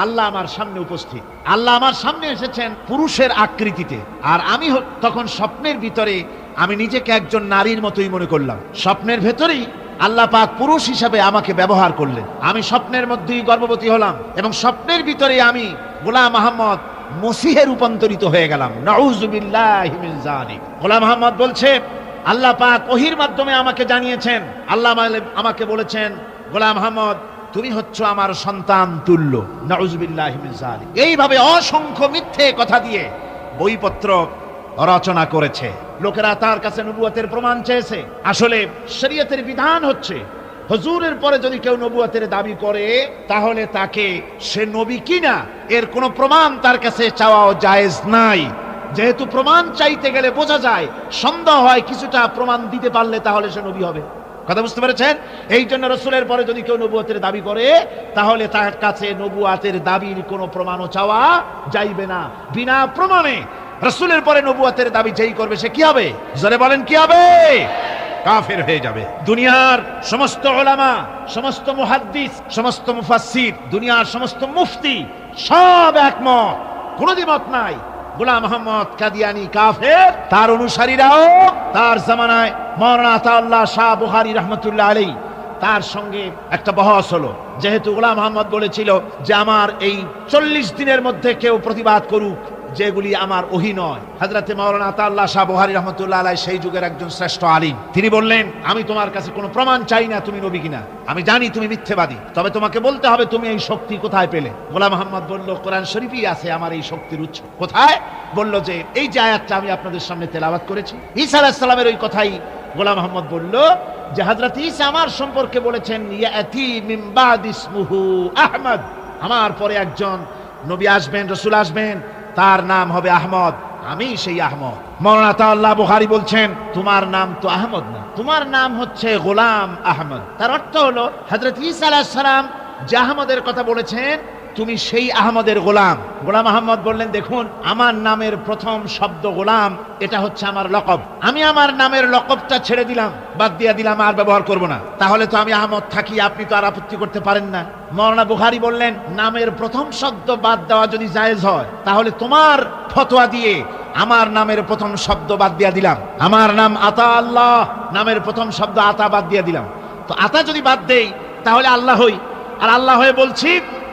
আল্লাহ আমার সামনে উপস্থিত, আল্লাহ আমার সামনে এসেছেন পুরুষের আকৃতিতে, আর আমি তখন স্বপ্নের ভিতরে আমি নিজেকে একজন নারীর মতোই মনে করলাম। স্বপ্নের ভেতরেই আল্লাহ পাক পুরুষ হিসাবে আমাকে ব্যবহার করলেন। আমি স্বপ্নের মধ্যেই গর্ভবতী হলাম এবং স্বপ্নের ভিতরে আমি গোলাম আহমদ মসিহে রূপান্তরিত হয়ে গেলাম। নাউযুবিল্লাহি মিন যালিক। গোলাম আহমদ বলছে, আল্লাহ পাক ওহীর মাধ্যমে আমাকে জানিয়েছেন, আল্লাহ আমাকে বলেছেন, গোলাম আহমদ তুমি হচ্ছ আমার সন্তান তুল্য। নাউযুবিল্লাহি মিন যালিক। এইভাবে অসংখ্য মিথ্যে কথা দিয়ে বইপত্র রচনা করেছে। লোকেরা তার কাছে নবুয়তের প্রমাণ চেয়েছে। আসলে শরীয়তের বিধান হচ্ছে, হুজুরের পরে যদি কেউ নবুয়তের দাবি করে তাহলে তাকে সে নবী কিনা এর কোনো প্রমাণ তার কাছে চাওয়াও জায়েজ নাই। যেহেতু প্রমাণ চাইতে গেলে বোঝা যায়, সন্দেহ হয় কিছুটা প্রমাণ দিতে পারলে তাহলে সে নবী হবে। কথা বুঝতে পেরেছেন? এই জন্য রাসূলের পরে যদি কেউ নবুয়তের দাবি করে তাহলে তার কাছে নবুয়তের দাবির কোনো প্রমাণও চাওয়া যাইবে না। বিনা প্রমাণে রাসূলের পরে নবুয়তের দাবি যেই করবে সে কি হবে? জোরে বলেন, কি হবে? কাফের হয়ে যাবে। দুনিয়ার সমস্ত উলামা, সমস্ত মুহাদ্দিস, সমস্ত মুফাসসির, দুনিয়ার সমস্ত মুফতি সব একমত, কোনো দ্বিমত নাই, গোলাম আহমদ কাদিয়ানী কাফের। তার অনুসারীরাও তার জামানায় মাওলানা আতাউল্লাহ শাহ বুখারী রাহমাতুল্লাহ আলাইহি তার সঙ্গে একটা বহস হলো। যেহেতু গোলাম আহমদ বলেছিল যে আমার এই 40 দিনের মধ্যে কেউ প্রতিবাদ করুক যেগুলি আমার ওহী নয়। হযরতে মাওলানা আতাউল্লাহ শাহ বুখারী রাহমাতুল্লাহ আলাইহি সেই যুগের একজন শ্রেষ্ঠ আলিম, তিনি বললেন, আমি তোমার কাছে কোনো প্রমাণ চাই না তুমি নবী কিনা। আমি জানি তুমি মিথ্যেবাদী, তবে তোমাকে বলতে হবে তুমি এই শক্তি কোথায় পেলে। গোলাম আহমদ বলল, কোরআন শরীফই আছে আমার এই শক্তির উৎস। কোথায়? বলল যে এই যে আয়াতটা আমি আপনাদের সামনে তেলাওয়াত করেছি, ঈসা আলাইহিস সালামের ওই কথাই গোলাম আহমদ বলল যে হযরত ঈসা আমার সম্পর্কে বলেছেন, ইয়াতি মিন বাদ ইসমুহু আহমদ, আমার পরে একজন নবী আসবেন, রাসূল আসবেন, তার নাম হবে আহমদ, আমি সেই আহমদ। মাওলানা আতাউল্লাহ বুখারী বলছেন, তোমার নাম তো আহমদ না, তোমার নাম হচ্ছে গোলাম আহমদ। তার অর্থ হলো হযরত ঈসা আলাইহিস সালাম যে আহমদের কথা বলেছেন তুমি সেই আহমদের গোলাম। গোলাম আহমদ বললেন, দেখুন আমার নামের প্রথম শব্দ গোলাম, এটা হচ্ছে আমার লকব। আমি আমার নামের লকবটা ছেড়ে দিলাম, বাদ দিয়ে দিলাম, আর ব্যবহার করব না। তাহলে তো আমি আহমদ থাকি, আপনি তো আর আপত্তি করতে পারেন না। মাওলানা বুখারী বললেন, নামের প্রথম শব্দ বাদ দেওয়া যদি জায়েজ হয় তাহলে তোমার ফতোয়া দিয়ে আমার নামের প্রথম শব্দ বাদ দিয়ে দিলাম। আমার নাম আতা আল্লাহ, নামের প্রথম শব্দ আতা বাদ দিয়ে দিলাম। তো আতা যদি বাদ দেই তাহলে আল্লাহ হই, আর আল্লাহ হয়ে বলছি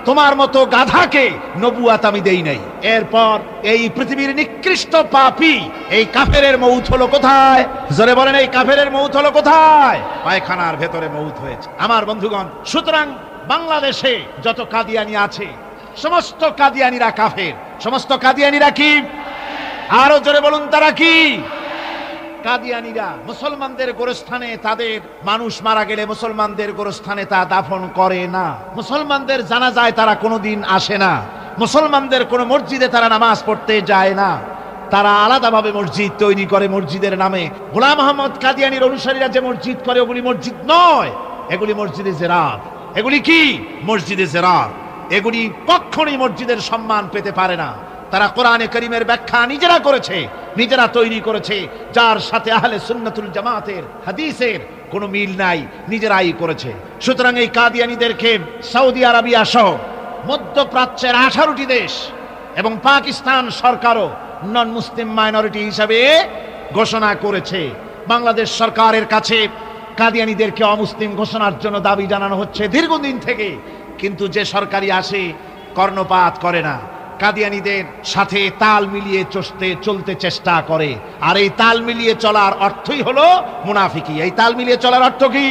তোমার মতো গাধাকে নবুয়াত আমি দেই নাই। এরপর এই পৃথিবীর নিকৃষ্ট পাপী এই কাফেরের মউত হলো কোথায়? জোরে বলেন, এই কাফেরের মউত হলো কোথায়? পায়খানার ভেতরে মউত হয়েছে। আমার বন্ধুগণ, সুতরাং বাংলাদেশে যত কাদিয়ানি আছে সমস্ত কাদিয়ানিরা কাফের। সমস্ত কাদিয়ানিরা কি? আরো জোরে বলুন, তারা কি? কাদিয়ানীরা মুসলমানদের গোরস্থানে তাদের মানুষ মারা গেলে মুসলমানদের গোরস্থানে তা দাফন করে না। মুসলমানদের জানাজায় তারা কোনোদিন আসে না। মুসলমানদের কোনো মসজিদে তারা নামাজ পড়তে যায় না। তারা আলাদাভাবে মসজিদ তৈরি করে মসজিদের নামে। গোলাম আহমদ কাদিয়ানীর অনুসারীরা যে মসজিদ করে ওগুলি মসজিদ নয়, এগুলি মসজিদে জেরাত। এগুলি কি? মসজিদে জেরাত। এগুলি কখনোই মসজিদের সম্মান পেতে পারে না। তারা কোরআনে কারীমের ব্যাখ্যা নিজেরা করেছে, নিজেরা তৈরি করেছে, যার সাথে আহলে সুন্নাতুল জামাতের হাদিসের কোনো মিল নাই, নিজেরাই করেছে। সুতরাং এই কাদিয়ানীদেরকে সৌদি আরবিয়া সহ মধ্যপ্রাচ্যের 18টি দেশ এবং পাকিস্তান সরকারও নন মুসলিম মাইনরিটি হিসাবে ঘোষণা করেছে। বাংলাদেশ সরকারের কাছে কাদিয়ানীদেরকে অমুসলিম ঘোষণার জন্য দাবি জানানো হচ্ছে দীর্ঘদিন থেকে, কিন্তু যে সরকারি আসে কর্ণপাত করে না, কাদিয়ানীদের সাথে তাল মিলিয়ে চলতে চেষ্টা করে। আর এই তাল মিলিয়ে চলার অর্থই হলো মুনাফিকি। এই তাল মিলিয়ে চলার অর্থ কি?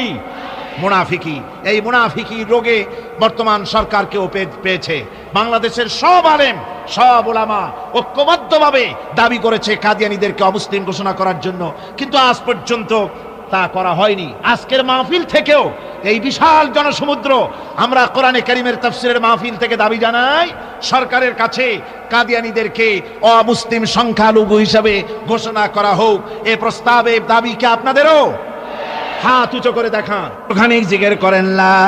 মুনাফিকি। এই মুনাফিকি রোগে বর্তমান সরকারকেও পেয়েছে। বাংলাদেশের সব আলেম, সব ওলামা ঐক্যবদ্ধভাবে দাবি করেছে কাদিয়ানীদেরকে অমুসলিম ঘোষণা করার জন্য, কিন্তু আজ পর্যন্ত তা করা হয়নি। আজকের মাহফিল থেকেও এই বিশাল জনসমুদ্র, আমরা কোরআনে কারীমের তাফসীরের মাহফিল থেকে দাবি জানাই সরকারের কাছে কাদিয়ানীদেরকে অমুসলিম সংখ্যালঘু হিসাবে ঘোষণা করা হোক। এ প্রস্তাবে দাবিকে আপনাদেরও হাত উঁচু করে দেখান, ওখানে জিকির করেন লা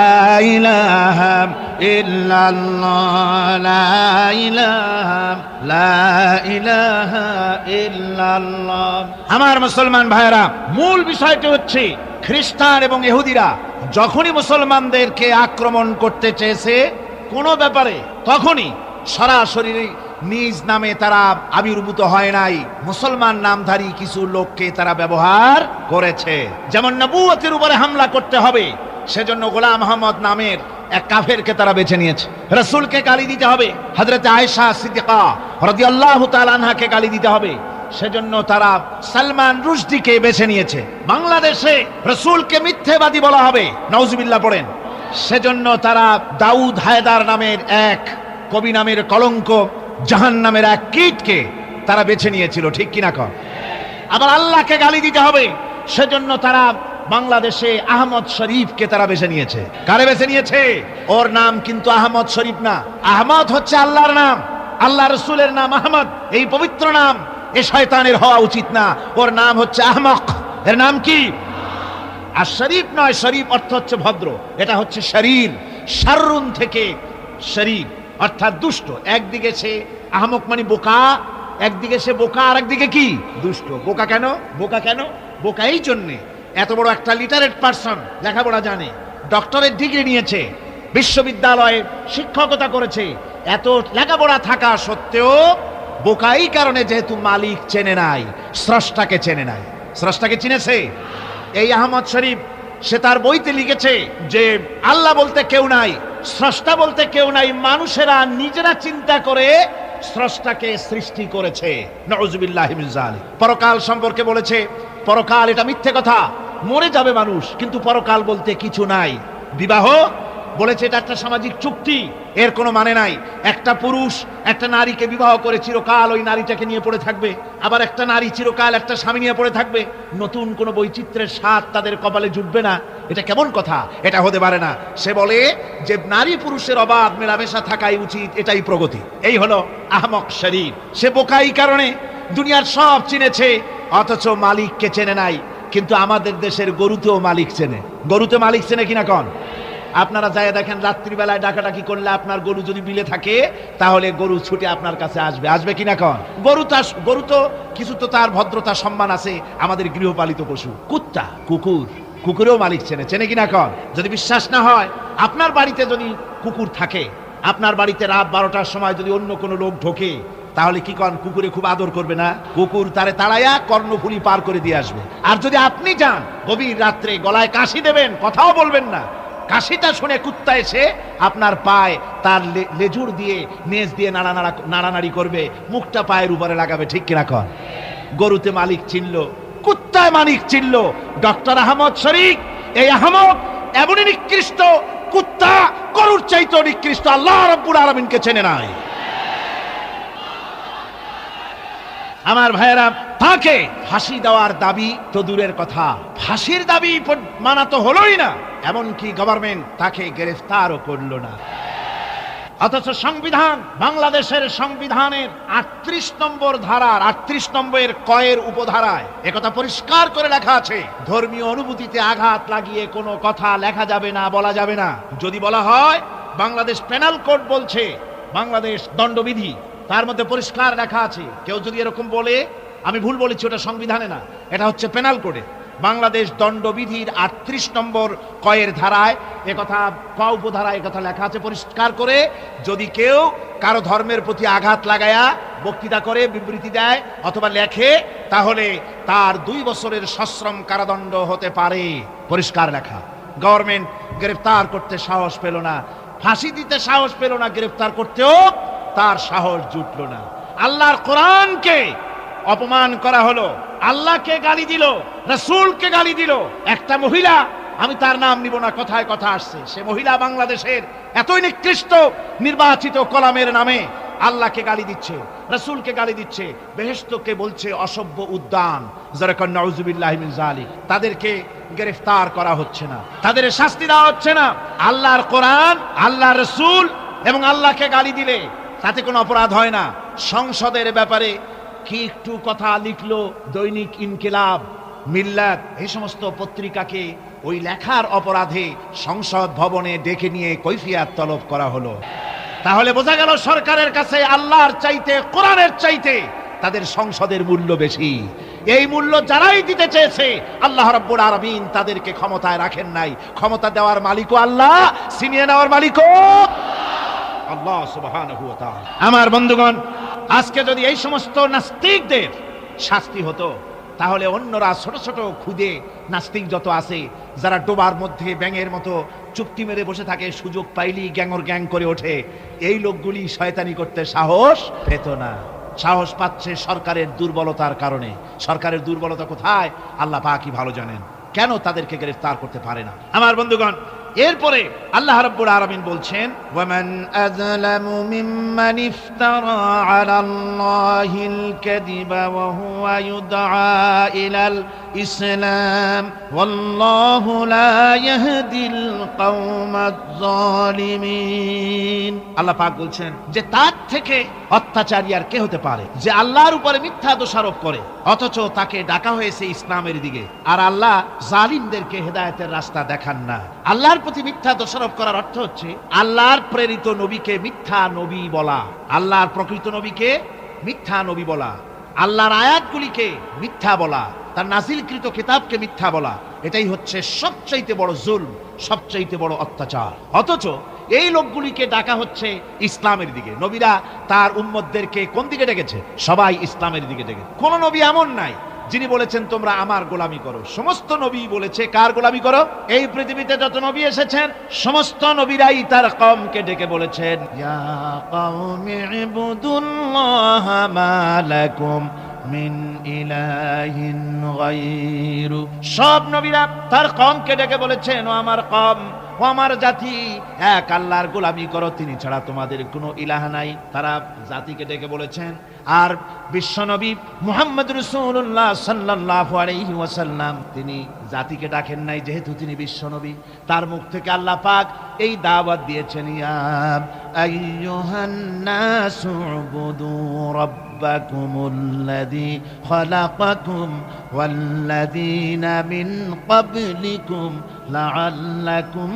ইলাহা ইল্লাল্লাহ, লা ইলাহা ইল্লাল্লাহ। আমার মুসলমান ভাইরা, মূল বিষয়টি হচ্ছে খ্রিস্টান এবং ইহুদিরা যখনই মুসলমানদেরকে আক্রমণ করতে চেয়েছে কোনো ব্যাপারে, তখনই সরাসরি নিজ নামে তারা আবির্ভূত হয় নাই, মুসলমান নামধারী কিছু লোককে তারা ব্যবহার করেছে। যেমন নবুয়তের উপরে হামলা করতে হবে, সেজন্য গোলাম মোহাম্মদ নামের এক কাফেরকে তারা বেছে নিয়েছে। রাসূলকে গালি দিতে হবে, হযরত আয়েশা সিদ্দিকা রাদিয়াল্লাহু তাআলা আনহাকে গালি দিতে হবে, সেজন্য তারা সালমান রুশদিকে বেছে নিয়েছে। বাংলাদেশে রাসূলকে মিথ্যেবাদী বলা হবে, নাউজুবিল্লাহ পড়েন, সেজন্য তারা দাউদ হায়দার নামের এক কবি নামের কলঙ্ক, জাহান্নামের এক কীটকে তারা বেছে নিয়েছিল, ঠিক কিনা কর? আবার আল্লাহকে গালি দিতে হবে, সেজন্য তারা বাংলাদেশে আহমদ শরীফকে তারা বেছে নিয়েছে। কারে বেছে নিয়েছে? ওর নাম কিন্তু আহমদ শরীফ না, আহমদ হচ্ছে আল্লাহর নাম, আল্লাহ রসুলের নাম আহমদ, এই পবিত্র নাম এ শয়তানের হওয়া উচিত না, ওর নাম হচ্ছে আহমক। এর নাম কি? আর শরীফ নয়, শরীফ অর্থ হচ্ছে ভদ্র, এটা হচ্ছে শরীর, শাররুন থেকে শরীর অর্থাৎ দুষ্ট। একদিকে সে আহমক মানে বোকা, একদিকে সে বোকা, আর একদিকে কি দুষ্ট। বোকা কেন? বোকা কেন? বোকা এই জন্যে, এত বড় একটা লিটারেট পারসন, লেখাপড়া জানে, ডক্টরেট ডিগ্রি নিয়েছে, বিশ্ববিদ্যালয়ে শিক্ষকতা করেছে, এত লেখাপড়া থাকা সত্ত্বেও বোকা এই কারণে যেহেতু মালিক চেনে নাই, স্রষ্টাকে চেনে নাই। স্রষ্টাকে চিনেছে? এই আহমদ শরীফ সে তার বইতে লিখেছে যে আল্লাহ বলতে কেউ নাই, স্রষ্টা বলতে কেউ নাই, মানুষেরা নিজেরা চিন্তা করে স্রষ্টাকে সৃষ্টি করেছে। নাউজুবিল্লাহি মিন যালিক। পরকাল সম্পর্কে বলেছে পরকাল এটা মিথ্যে কথা, মরে যাবে মানুষ, কিন্তু পরকাল বলতে কিছু নাই। বিবাহ বলেছে এটা একটা সামাজিক চুক্তি, এর কোনো মানে নাই। একটা পুরুষ একটা নারীকে বিবাহ করে চিরকাল ওই নারীটাকে নিয়ে পড়ে থাকবে, আবার একটা নারী চিরকাল একটা স্বামী নিয়ে পড়ে থাকবে, নতুন কোনো বৈচিত্র্যের স্বাদ তাদের কপালে জুটবে না। এটা কেমন কথা? এটা হতে পারে না। সে বলে যে নারী পুরুষের অবাধ মেলামেশা থাকাই উচিত, এটাই প্রগতি। এই হলো আহমক শরীর। সে বোকাই কারণে দুনিয়ার সব চিনেছে, অথচ মালিককে চেনে নাই। কিন্তু আমাদের দেশের গরুতেও মালিক চেনে। গরুতে মালিক চেনে কিনা কন? আপনারা যাই দেখেন, রাত্রিবেলায় ডাকাডাকি করলে আপনার গরু যদি বিলে থাকে, তাহলে গরু ছুটে আপনার কাছে আসবে, আসবে কিনা কন? গরু তো কিছু তো তার ভদ্রতা সম্মান আছে। আমাদের গৃহপালিত পশু কুত্তা, কুকুর, কুকুরেও মালিক চেনে, চেনে কিনা কন? যদি বিশ্বাস না হয়, আপনার বাড়িতে যদি কুকুর থাকে, আপনার বাড়িতে রাত 12টার সময় যদি অন্য কোনো লোক ঢোকে, তাহলে কি কন? কুকুরে খুব আদর করবে না? কুকুর তারে তাড়াইয়া কর্ণফুলি পার করে দিয়ে আসবে। আর যদি আপনি যান গভীর রাত্রে, গলায় কাশি দেবেন, কথাও বলবেন না, কাশিটা শুনে কুত্তা এসে আপনার পায়ে তার লেজুর দিয়ে নেজ দিয়ে নাড়ানাড়ি করবে, মুখটা পায়ের উপরে লাগাবে, ঠিক কিনা কন? গরুতে মালিক চিনল, কুত্তায় মালিক চিনল। ডক্টর আহমদ শরীফ, এই আহমদ এমনই নিকৃষ্ট, কুত্তা গরুর চাইতেও নিকৃষ্ট, আল্লাহ রাব্বুল আলামিনকে চেনে নাই। আমার ভাইয়েরা, তাকে ফাঁসি দেওয়ার দাবি তো দূরের কথা, ফাঁসির দাবি মানা তো হলোই না, এমনকি গভর্নমেন্ট তাকে গ্রেফতারও করল না। অথচ সংবিধান, বাংলাদেশের সংবিধানের 38 নম্বর ধারার 38 নম্বরের কয়ের উপধারায় একথা পরিষ্কার করে লেখা আছে, ধর্মীয় অনুভূতিতে আঘাত লাগিয়ে কোনো কথা লেখা যাবে না, বলা যাবে না। যদি বলা হয়, বাংলাদেশ পেনাল কোড বলছে, বাংলাদেশ দণ্ডবিধি, তার মধ্যে পরিষ্কার লেখা আছে, কেউ যদি এরকম বলে, আমি ভুল বলেছি, ওটা সংবিধানে না, এটা হচ্ছে পেনাল কোডে। বাংলাদেশ দণ্ডবিধির 38 নম্বর কয়ের ধারায় একথা, ক উপধারায় একথা লেখা আছে পরিষ্কার করে, যদি কেউ কারো ধর্মের প্রতি আঘাত লাগায়া বক্তৃতা করে, বিবৃতি দেয় অথবা লেখে, তাহলে তার 2 বছরের সশ্রম কারাদণ্ড হতে পারে। পরিষ্কার লেখা। গভর্নমেন্ট গ্রেফতার করতে সাহস পেল না, ফাঁসি দিতে সাহস পেল না, গ্রেফতার করতেও তার সাহস জুটল না। আল্লাহর কোরআনকে অপমান করা হলো, আল্লাহকে গালি দিল, রাসূলকে গালি দিল। একটা মহিলা, আমি তার নাম নিব না, কথায় কথা আসছে, সে মহিলা বাংলাদেশের এতই নিকৃষ্ট, নির্বাচিত কলামের নামে আল্লাহকে গালি দিচ্ছে, রাসূলকে গালি দিচ্ছে, বেহেশতকে বলছে অসভ্য উদ্যান। যারা কন নাউজুবিল্লাহি মিন যালিক, তাদেরকে গ্রেফতার করা হচ্ছে না, তাদের শাস্তি দেওয়া হচ্ছে না। আল্লাহর কোরআন, আল্লাহর রাসূল এবং আল্লাহকে গালি দিলে তাতে কোনো অপরাধ হয় না। সংসদের ব্যাপারে কি একটু কথা লিখলো দৈনিক ইনকিলাব, মিল্লাত, এই সমস্ত পত্রিকাকে ওই লেখার অপরাধে সংসদ ভবনে ডেকে নিয়ে কৈফিয়াত তলব করা হলো। তাহলে বোঝা গেল সরকারের কাছে আল্লাহর চাইতে, কোরআনের চাইতে তাদের সংসদের মূল্য বেশি। এই মূল্য যারাই দিতে চেয়েছে, আল্লাহ রাব্বুল আলামিন তাদেরকে ক্ষমতায় রাখেন নাই। ক্ষমতা দেওয়ার মালিকও আল্লাহ, ছিনিয়ে নেওয়ার মালিকও আল্লাহ সুবহানাহু ওয়া তাআলা। আমার বন্ধুগণ, আজকে যদি এই সমস্ত নাস্তিকদের শাস্তি হতো, তাহলে অন্যরা ছোট ছোট খুদে নাস্তিক যত আছে, যারা ডোবার মধ্যে ব্যাঙের মতো চুপটি মেরে বসে থাকে, সুযোগ পাইলেই গ্যাংর গ্যাং করে ওঠে, এই লোকগুলি শয়তানি করতে সাহস পেত না। সাহস পাচ্ছে সরকারের দুর্বলতার কারণে। সরকারের দুর্বলতা কোথায় আল্লাহ পাকই ভালো জানেন, কেন তাদেরকে গ্রেফতার করতে পারে না। আমার বন্ধুগণ, এরপরে আল্লাহ রাব্বুল আলামিন বলছেন, ওয়ামান আযলামু মিম্মান ইফতারা আলাল্লাহিল কাযিবা ওয়া হুয়া ইউদআ ইলাল ইসলাম ওয়াল্লাহু লা ইয়াহদিল কওমাজ জালিমিন। আল্লাহ পাক বলছেন যে তার থেকে অত্যাচারী আর কে হতে পারে, যে আল্লাহর উপরে মিথ্যা দোষারোপ করে অথচ তাকে ডাকা হয়েছে ইসলামের দিকে, আর আল্লাহ জালিমদেরকে হেদায়েতের রাস্তা দেখান না। আল্লাহর প্রতি মিথ্যা দোষারোপ করার অর্থ হচ্ছে আল্লাহর প্রেরিত নবীকে মিথ্যা নবী বলা, আল্লাহর প্রকৃত নবীকে মিথ্যা নবী বলা, আল্লাহর আয়াতগুলিকে মিথ্যা বলা, তার নাজিলকৃত কিতাবকে মিথ্যা বলা। এটাই হচ্ছে সবচাইতে বড় জুলম, সবচাইতে বড় অত্যাচার। অথচ এই লোকগুলিকে ডাকা হচ্ছে ইসলামের দিকে। নবীরা তার উম্মতদেরকে কোন দিকে ডেকেছে? সবাই ইসলামের দিকে ডেকেছে। কোন নবী এমন নাই যিনি বলেছেন তোমরা আমার গোলামি করো। সমস্ত নবী বলেছে কার গোলামি করো? এই পৃথিবীতে যত নবী এসেছেন সমস্ত নবীরাই তার কওমকে ডেকে বলেছেন, ইয়া কওমি ইবুদুল্লাহা মা লাকুম মিন ইলাহিন গায়রু। সব নবীরা তার কওমকে ডেকে বলেছেন, ও আমার কওম, ও আমার জাতি, এক আল্লাহর গোলামি করো, তিনি ছাড়া তোমাদের কোনো ইলাহ নাই। তারা জাতিকে ডেকে বলেছেন। আর বিশ্বনবী মুহাম্মদ রাসূলুল্লাহ সাল্লাল্লাহু আলাইহি ওয়াসাল্লাম তিনি জাতিকে ডাকেন নাই, যেহেতু তিনি বিশ্বনবী। তার মুখ থেকে আল্লাহ পাক এই দাওয়াত দিয়েছেন, ইয়া আইয়ুহান নাসু উবুদু রাব্বাকুমুল্লাযী খালাকাকুম ওয়াল্লাযীনা মিন ক্বাবলিকুম লাআল্লাকুম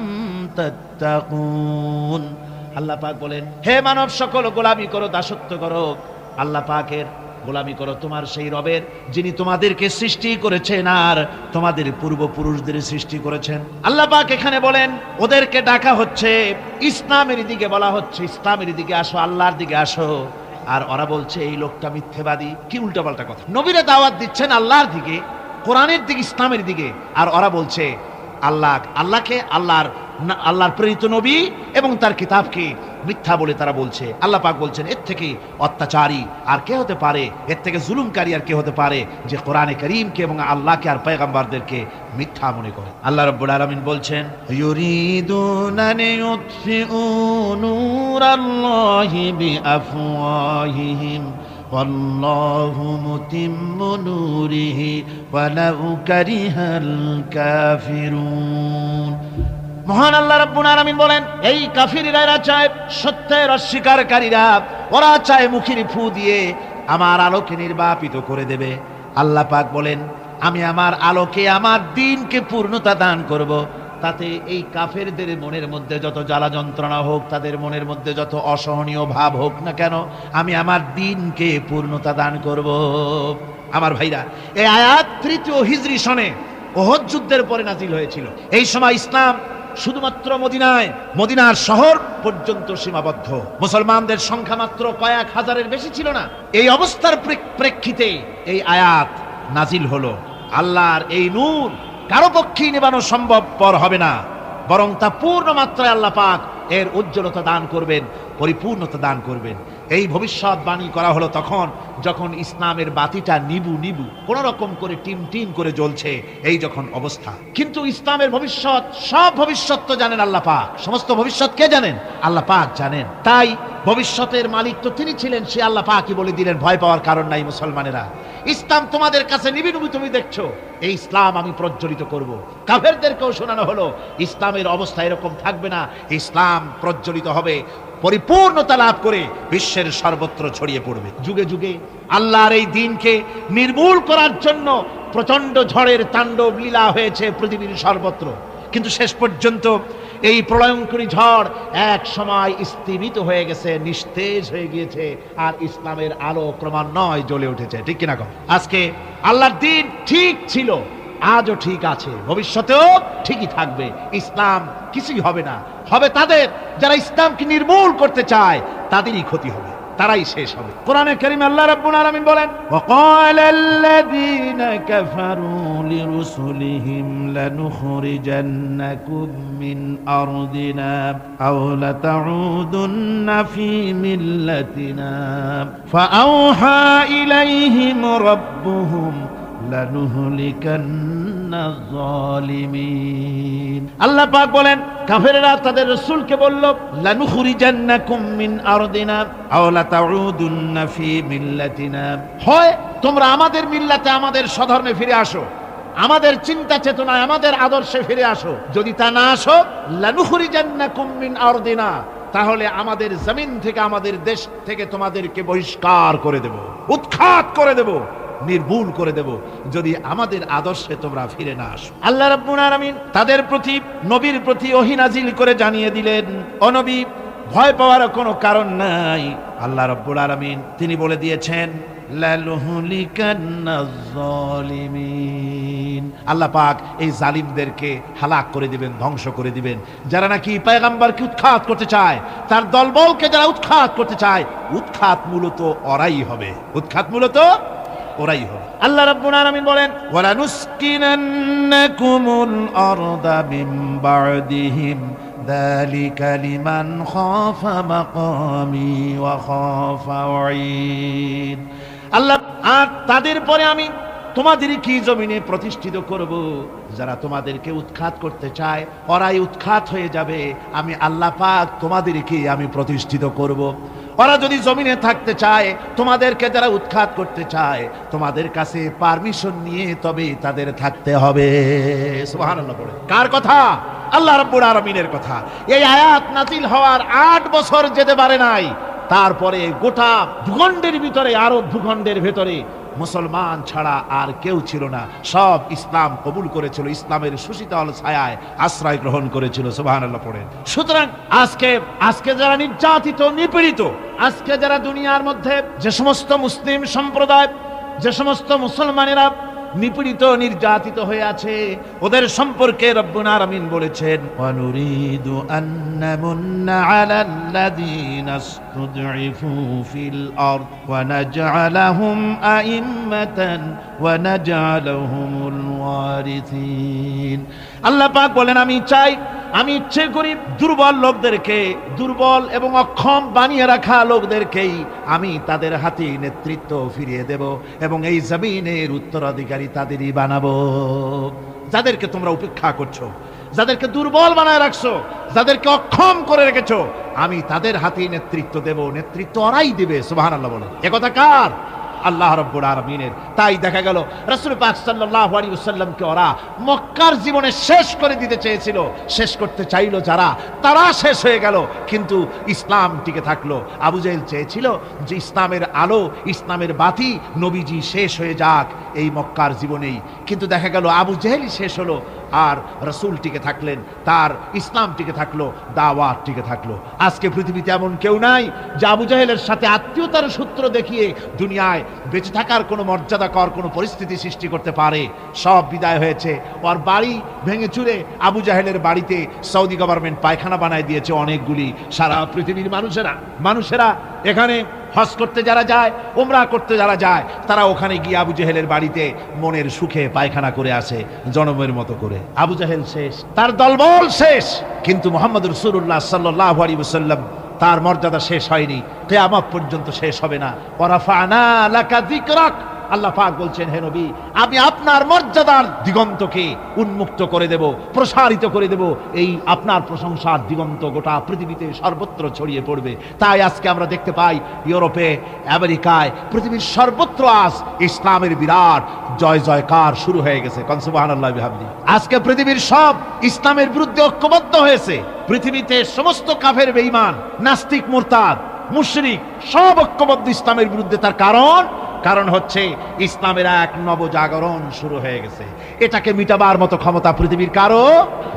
তাত্তাকুন। আল্লাহ পাক বলেন, হে মানব সকল, গোলামি করো, দাসত্ব করো, আল্লাহ পাকের গোলামি করো, তোমার সেই রবের যিনি তোমাদেরকে সৃষ্টি করেছেন আর তোমাদের পূর্বপুরুষদের সৃষ্টি করেছেন। আল্লাহ পাক এখানে বলেন ওদেরকে ডাকা হচ্ছে ইসলামের দিকে, বলা হচ্ছে ইসলামের দিকে আসো, আল্লাহর দিকে আসো। আর ওরা বলছে এই লোকটা মিথ্যেবাদী। কি উল্টাপাল্টা কথা! নবীরা দাওয়াত দিচ্ছেন আল্লাহর দিকে, কোরআনের দিকে, ইসলামের দিকে, আর ওরা বলছে আল্লাহকে, আল্লাহর প্রেরিত নবী এবং তার কিতাবকে মিথ্যা বলে তারা বলছে। আল্লাহ পাক বলছেন এর থেকে অত্যাচারী আর কে হতে পারে, এর থেকে জুলুমকারী আর কে হতে পারে, যে কোরআনে কারীমকে এবং আল্লাহকে আর পয়গম্বরদেরকে মিথ্যা মনে করে। আল্লাহ রাব্বুল আলামিন বলছেন, ইউরিদুনা আন ইউতফিউ নূরাল্লাহি বিআফওয়াহিহিম ওয়াল্লাহু মুতিম্মু নূরিহি ওয়ালাউ কারিহাল কাফিরুন। মহান আল্লাহ রাব্বুল আলামিন বলেন, এই কাফিররা চায়, সত্যের অস্বীকারীরা, ওরা চায় মুখের ফু দিয়ে আমার আলোকে নির্বাপিত করে দেবে। আল্লাহ পাক বলেন, আমি আমার আলোকে, আমার দ্বীনকে পূর্ণতা দান করব। তাতে এই কাফেরদের মনের মধ্যে যত জ্বালা যন্ত্রণা হোক, তাদের মনের মধ্যে যত অসহনীয় ভাব হোক না কেন, আমি আমার দ্বীনকে পূর্ণতা দান করব। আমার ভাইরা, এই আয়াত 3য় হিজরি সনে উহুদ যুদ্ধের পরে নাজিল হয়েছিল। এই সময় ইসলাম শুধুমাত্র মদিনার শহর পর্যন্ত সীমাবদ্ধ। মুসলমানদের সংখ্যা মাত্র কয়েক হাজারের বেশি ছিল না। এই অবস্থার প্রেক্ষিতে এই আয়াত নাজিল হলো। আল্লাহর এই নূর কারো পক্ষেই নেবানো সম্ভবপর হবে না, বরং তা পূর্ণ মাত্রায় আল্লাহ পাক এর উজ্জ্বলতা দান করবেন, পরিপূর্ণতা দান করবেন। এই ভবিষ্যৎবাণী করা হলো তখন যখন ইসলামের বাতিটা নিবু কোন রকম করে টিম করে জ্বলছে, এই যখন অবস্থা। কিন্তু ইসলামের ভবিষ্যৎ, সব ভবিষ্যৎ তো জানেন আল্লাহ পাক। সমস্ত ভবিষ্যৎ কে জানেন? আল্লাহ পাক জানেন। তাই ভবিষ্যতের মালিক তো তিনি ছিলেন, সে আল্লাহ পাকই বলে দিলেন, ভয় পাওয়ার কারণ নাই মুসলমানেরা। ইসলাম তোমাদের কাছে নিবিড়, তুমি দেখছো, এই ইসলাম আমি প্রজ্বলিত করব। কাফেরদেরকেও শোনানো হলো ইসলামের অবস্থা এরকম থাকবে না, ইসলাম প্রজ্বলিত হবে, পরিপূর্ণতা লাভ করে বিশ্বের সর্বত্র ছড়িয়ে পড়বে। যুগে যুগে আল্লাহর এই দ্বীনকে নির্মূল করার জন্য প্রচন্ড ঝড়ের তাণ্ডব লীলা হয়েছে পৃথিবীর সর্বত্র। কিন্তু শেষ পর্যন্ত এই প্রলয়ঙ্করী ঝড় এক সময় স্থিমিত হয়ে গেছে, নিস্তেজ হয়ে গিয়েছে, আর ইসলামের আলো ক্রমান্বয়ে জ্বলে উঠেছে। ঠিক কিনা? আজকে আল্লাহর দ্বীন ঠিক ছিল, আজও ঠিক আছে, ভবিষ্যতেও ঠিকই থাকবে। ইসলাম কিছুই হবে না, হবে তাদের যারা ইসলামকে নির্মূল করতে চায়, তাদেরই ক্ষতি হবে। তারাই শেষ হবে। কোরআনে কারীমে আল্লাহ রাব্বুল আলামিন বলেন, ওয়াকালাল্লাযীনা কাফারু লিরুসুলিহিম লানুখরিজান্নাকুম মিন আরদিনা আও লাতাউদুন্না ফী মিল্লাতিনা ফাআওহা ইলাইহিম রাব্বুহুম লানুহলিকান্না যালিমিন। আল্লাহ পাক বলেন, কাফেররা তাদের রাসূলকে বলল, লানুখরিজান্নাকুম মিন আরদিনা আও লাতাউদুন্না ফী মিল্লাতিনা, হয় তোমরা আমাদের মিল্লাতে, আমাদের স্বধর্মে ফিরে আসো, আমাদের চিন্তা চেতনায়, আমাদের আদর্শে ফিরে আসো। যদি তা না আসো, লানুখরিজান্নাকুম মিন আরদিনা, তাহলে আমাদের জমিন থেকে, আমাদের দেশ থেকে তোমাদেরকে বহিষ্কার করে দেব, উৎখাত করে দেব, নির্মূল করে দেব, যদি আমাদের আদর্শে তোমরা ফিরে না আসো। আল্লাহ রাব্বুল আলামিন তাদের প্রতি, নবীর প্রতি ওহী নাজিল করে জানিয়ে দিলেন, ও নবী, ভয় পাওয়ার কোনো কারণ নাই। আল্লাহ রাব্বুল আলামিন তিনি বলে দিয়েছেন, লানুহলিকান্না যালিমিন, আল্লাহ পাক এই জালিমদেরকে হালাক করে দিবেন, ধ্বংস করে দিবেন। যারা নাকি পয়গম্বরকে উৎখাত করতে চায়, তার দলবলকে যারা উৎখাত করতে চায়, উৎখাত মূলত ওরাই হবে, উৎখাত মূলত ওরাই হবে। আল্লাহ রাব্বুল আলামিন বলেন, ওয়ালা নুসকিনান্নাকুমুল আরদা মিন বা'দিহিম যালিকা লিমান খাফা মাকামি ওয়া খাফা ওয়াঈদ। আল্লাহ, আর তাদের পরে আমি তোমাদের কি জমিনে প্রতিষ্ঠিত করব, যারা তোমাদেরকে উৎখাত করতে চায় ওরাই উৎখাত হয়ে যাবে, আমি আল্লাহ পাক তোমাদেরকে আমি প্রতিষ্ঠিত করব। ওরা যদি জমিনে থাকতে চায়, তোমাদেরকে যারা উৎখাত করতে চায়, তোমাদের কাছে পারমিশন নিয়ে তবে তাদের থাকতে হবে। সুবহানাল্লাহ পড়ে। কার কথা? আল্লাহ রাব্বুল আলামিনের কথা। এই আয়াত নাযিল হওয়ার 8 বছর যেতে পারে নাই, তারপরে গোটা ভূখণ্ডের ভিতরে, আরব ভূখণ্ডের ভেতরে মুসলমান ছাড়া আর কেউ ছিল না, সব ইসলাম কবুল করেছিল, ইসলামের সুশীতল ছায়ায় আশ্রয় গ্রহণ করেছিল। সুবহানাল্লাহ পড়েন। সুতরাং আজকে যারা নির্যাতিত, নিপীড়িত, আজকে যারা দুনিয়ার মধ্যে যে সমস্ত মুসলিম সম্প্রদায়, যে সমস্ত মুসলমানেরা নিপীড়িত, নির্যাতিত হয়ে আছে, ওদের সম্পর্কে রব্বুল আলামিন বলেছেন, ওয়ানুরিদু আন নামুন্না আলাল্লাযীনা ইসতুদঈফু ফিল আরদ ওয়া নাজআলাহুম আইম্মাতান ওয়া নাজআলাহুমুল ওয়ারিসিন। আল্লাহ পাক বলেন, আমি ইচ্ছে করি দুর্বল লোকদেরকে, দুর্বল এবং অক্ষম বানিয়ে রাখা লোকদেরকেই আমি তাদের হাতে নেতৃত্ব ফিরিয়ে দেব এবং এই জমিনের উত্তরাধিকারী তাদেরই বানাবো। যাদেরকে তোমরা উপেক্ষা করছো, যাদেরকে দুর্বল বানায় রাখছো, যাদেরকে অক্ষম করে রেখেছো, আমি তাদের হাতে নেতৃত্ব দেব, নেতৃত্ব ওরাই দিবে। সুবহানাল্লাহ বলে। একথা কার? আল্লাহ রাব্বুল আলামিনের। তাই দেখা গেল রাসূল পাক সাল্লাল্লাহু আলাইহি ওয়াসাল্লামকে ওরা মক্কার জীবনে শেষ করে দিতে চেয়েছিল, শেষ করতে চাইলো যারা, তারা শেষ হয়ে গেল, কিন্তু ইসলাম টিকে থাকলো। আবু জেহেল চেয়েছিল যে ইসলামের আলো, ইসলামের বাতি, নবীজি শেষ হয়ে যাক এই মক্কার জীবনেই, কিন্তু দেখা গেল আবু জেহেলই শেষ হলো, আর রাসূল টিকে থাকলেন, তার ইসলাম টিকে থাকলো, দাওয়াত টিকে থাকলো। আজকে পৃথিবীতে এমন কেউ নাই যে আবু জেহেলের সাথে আত্মীয়তার সূত্র দেখিয়ে দুনিয়ায় বেঁচে থাকার কোনো মর্যাদাকর কোনো পরিস্থিতি সৃষ্টি করতে পারে। সব বিদায় হয়েছে। ওর বাড়ি ভেঙে চুরে আবু জাহেলের বাড়িতে সৌদি গভর্নমেন্ট পায়খানা বানায় দিয়েছে অনেকগুলি। সারা পৃথিবীর মানুষেরা এখানে হজ করতে যারা যায়, উমরা করতে যারা যায়, তারা ওখানে গিয়ে আবু জেহেলের বাড়িতে মনের সুখে পায়খানা করে আসে, জনমের মতো করে। আবু জেহেল শেষ, তার দলবল শেষ, কিন্তু মুহাম্মদ রাসূলুল্লাহ সাল্লাল্লাহু আলাইহি ওয়াসাল্লাম, তার মর্যাদা শেষ হয়নি, কিয়ামত পর্যন্ত শেষ হবে না। ওয়ারাফা'না লাকা যিকরাক, আল্লাহ পাক বলছেন, হে নবী, আমি আপনার মর্যাদার দিগন্তকে উন্মুক্ত করে দেব, প্রসারিত করে দেব। এই আপনার প্রশংসার দিগন্ত গোটা পৃথিবীতে সর্বত্র ছড়িয়ে পড়বে। তাই আজকে আমরা দেখতে পাই ইউরোপে, আমেরিকায়, পৃথিবীর সর্বত্র আজ ইসলামের বিরাট জয় জয়কার শুরু হয়ে গেছে। সুবহানাল্লাহ বিহামদি। আজকে পৃথিবীর সব ইসলামের বিরুদ্ধে ঐক্যবদ্ধ হয়েছে। পৃথিবীতে সমস্ত কাফের, বেঈমান, নাস্তিক, মুরতাদ, মুশরিক সব ঐক্যবদ্ধ ইসলামের বিরুদ্ধে। তার কারণ হচ্ছে ইসলামের এক নবজাগরণ শুরু হয়ে গেছে। এটাকে মিটাবার মতো ক্ষমতা পৃথিবীর কারো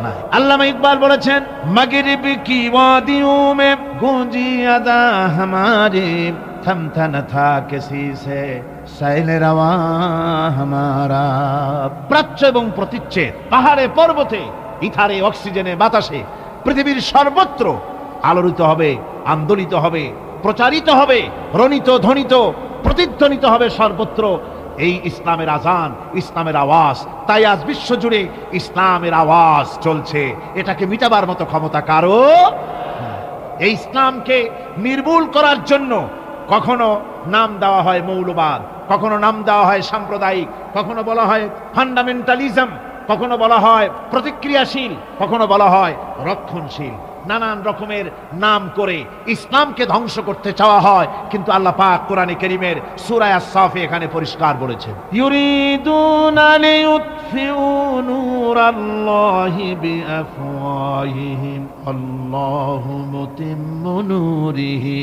নাই। আল্লামা ইকবাল বলেছেন, মাগরিব কি ওয়াদিও মে গুঁজি আদা হামারে, থমথা না থা কিসি সে সাইলে রওয়া হামারা। প্রাচ্য এবং প্রতীচ্যের, পাহাড়ে পর্বতে, ইথারে, অক্সিজেনে, বাতাসে, পৃথিবীর সর্বত্র আলোড়িত হবে, আন্দোলিত হবে প্রচারিত হবে, রণিত ধ্বনিত প্রতিধ্বনিত হবে সর্বত্র এই ইসলামের আজান, ইসলামের আওয়াজ। তাই আজ বিশ্ব জুড়ে ইসলামের আওয়াজ চলছে। এটাকে মিটাবার মতো ক্ষমতা কারো। এই ইসলামকে নির্মূল করার জন্য কখনো নাম দেওয়া হয় মৌলবাদ, কখনো নাম দেওয়া হয় সাম্প্রদায়িক, কখনো বলা হয় ফান্ডামেন্টালিজম, কখনো বলা হয় প্রতিক্রিয়াশীল, কখনো বলা হয় রক্ষণশীল। নানান রকমের নাম করে ইসলামকে ধ্বংস করতে চাওয়া হয়। কিন্তু আল্লাহ পাক কোরআনে কারীমের সূরা আস-সাফে এখানে পরিষ্কার বলেছেন, ইউরিদুনা লিইউতফিউ নূরাল্লাহি বিআফওয়াহিহিম আল্লাহু মুতিম্মু নূরিহি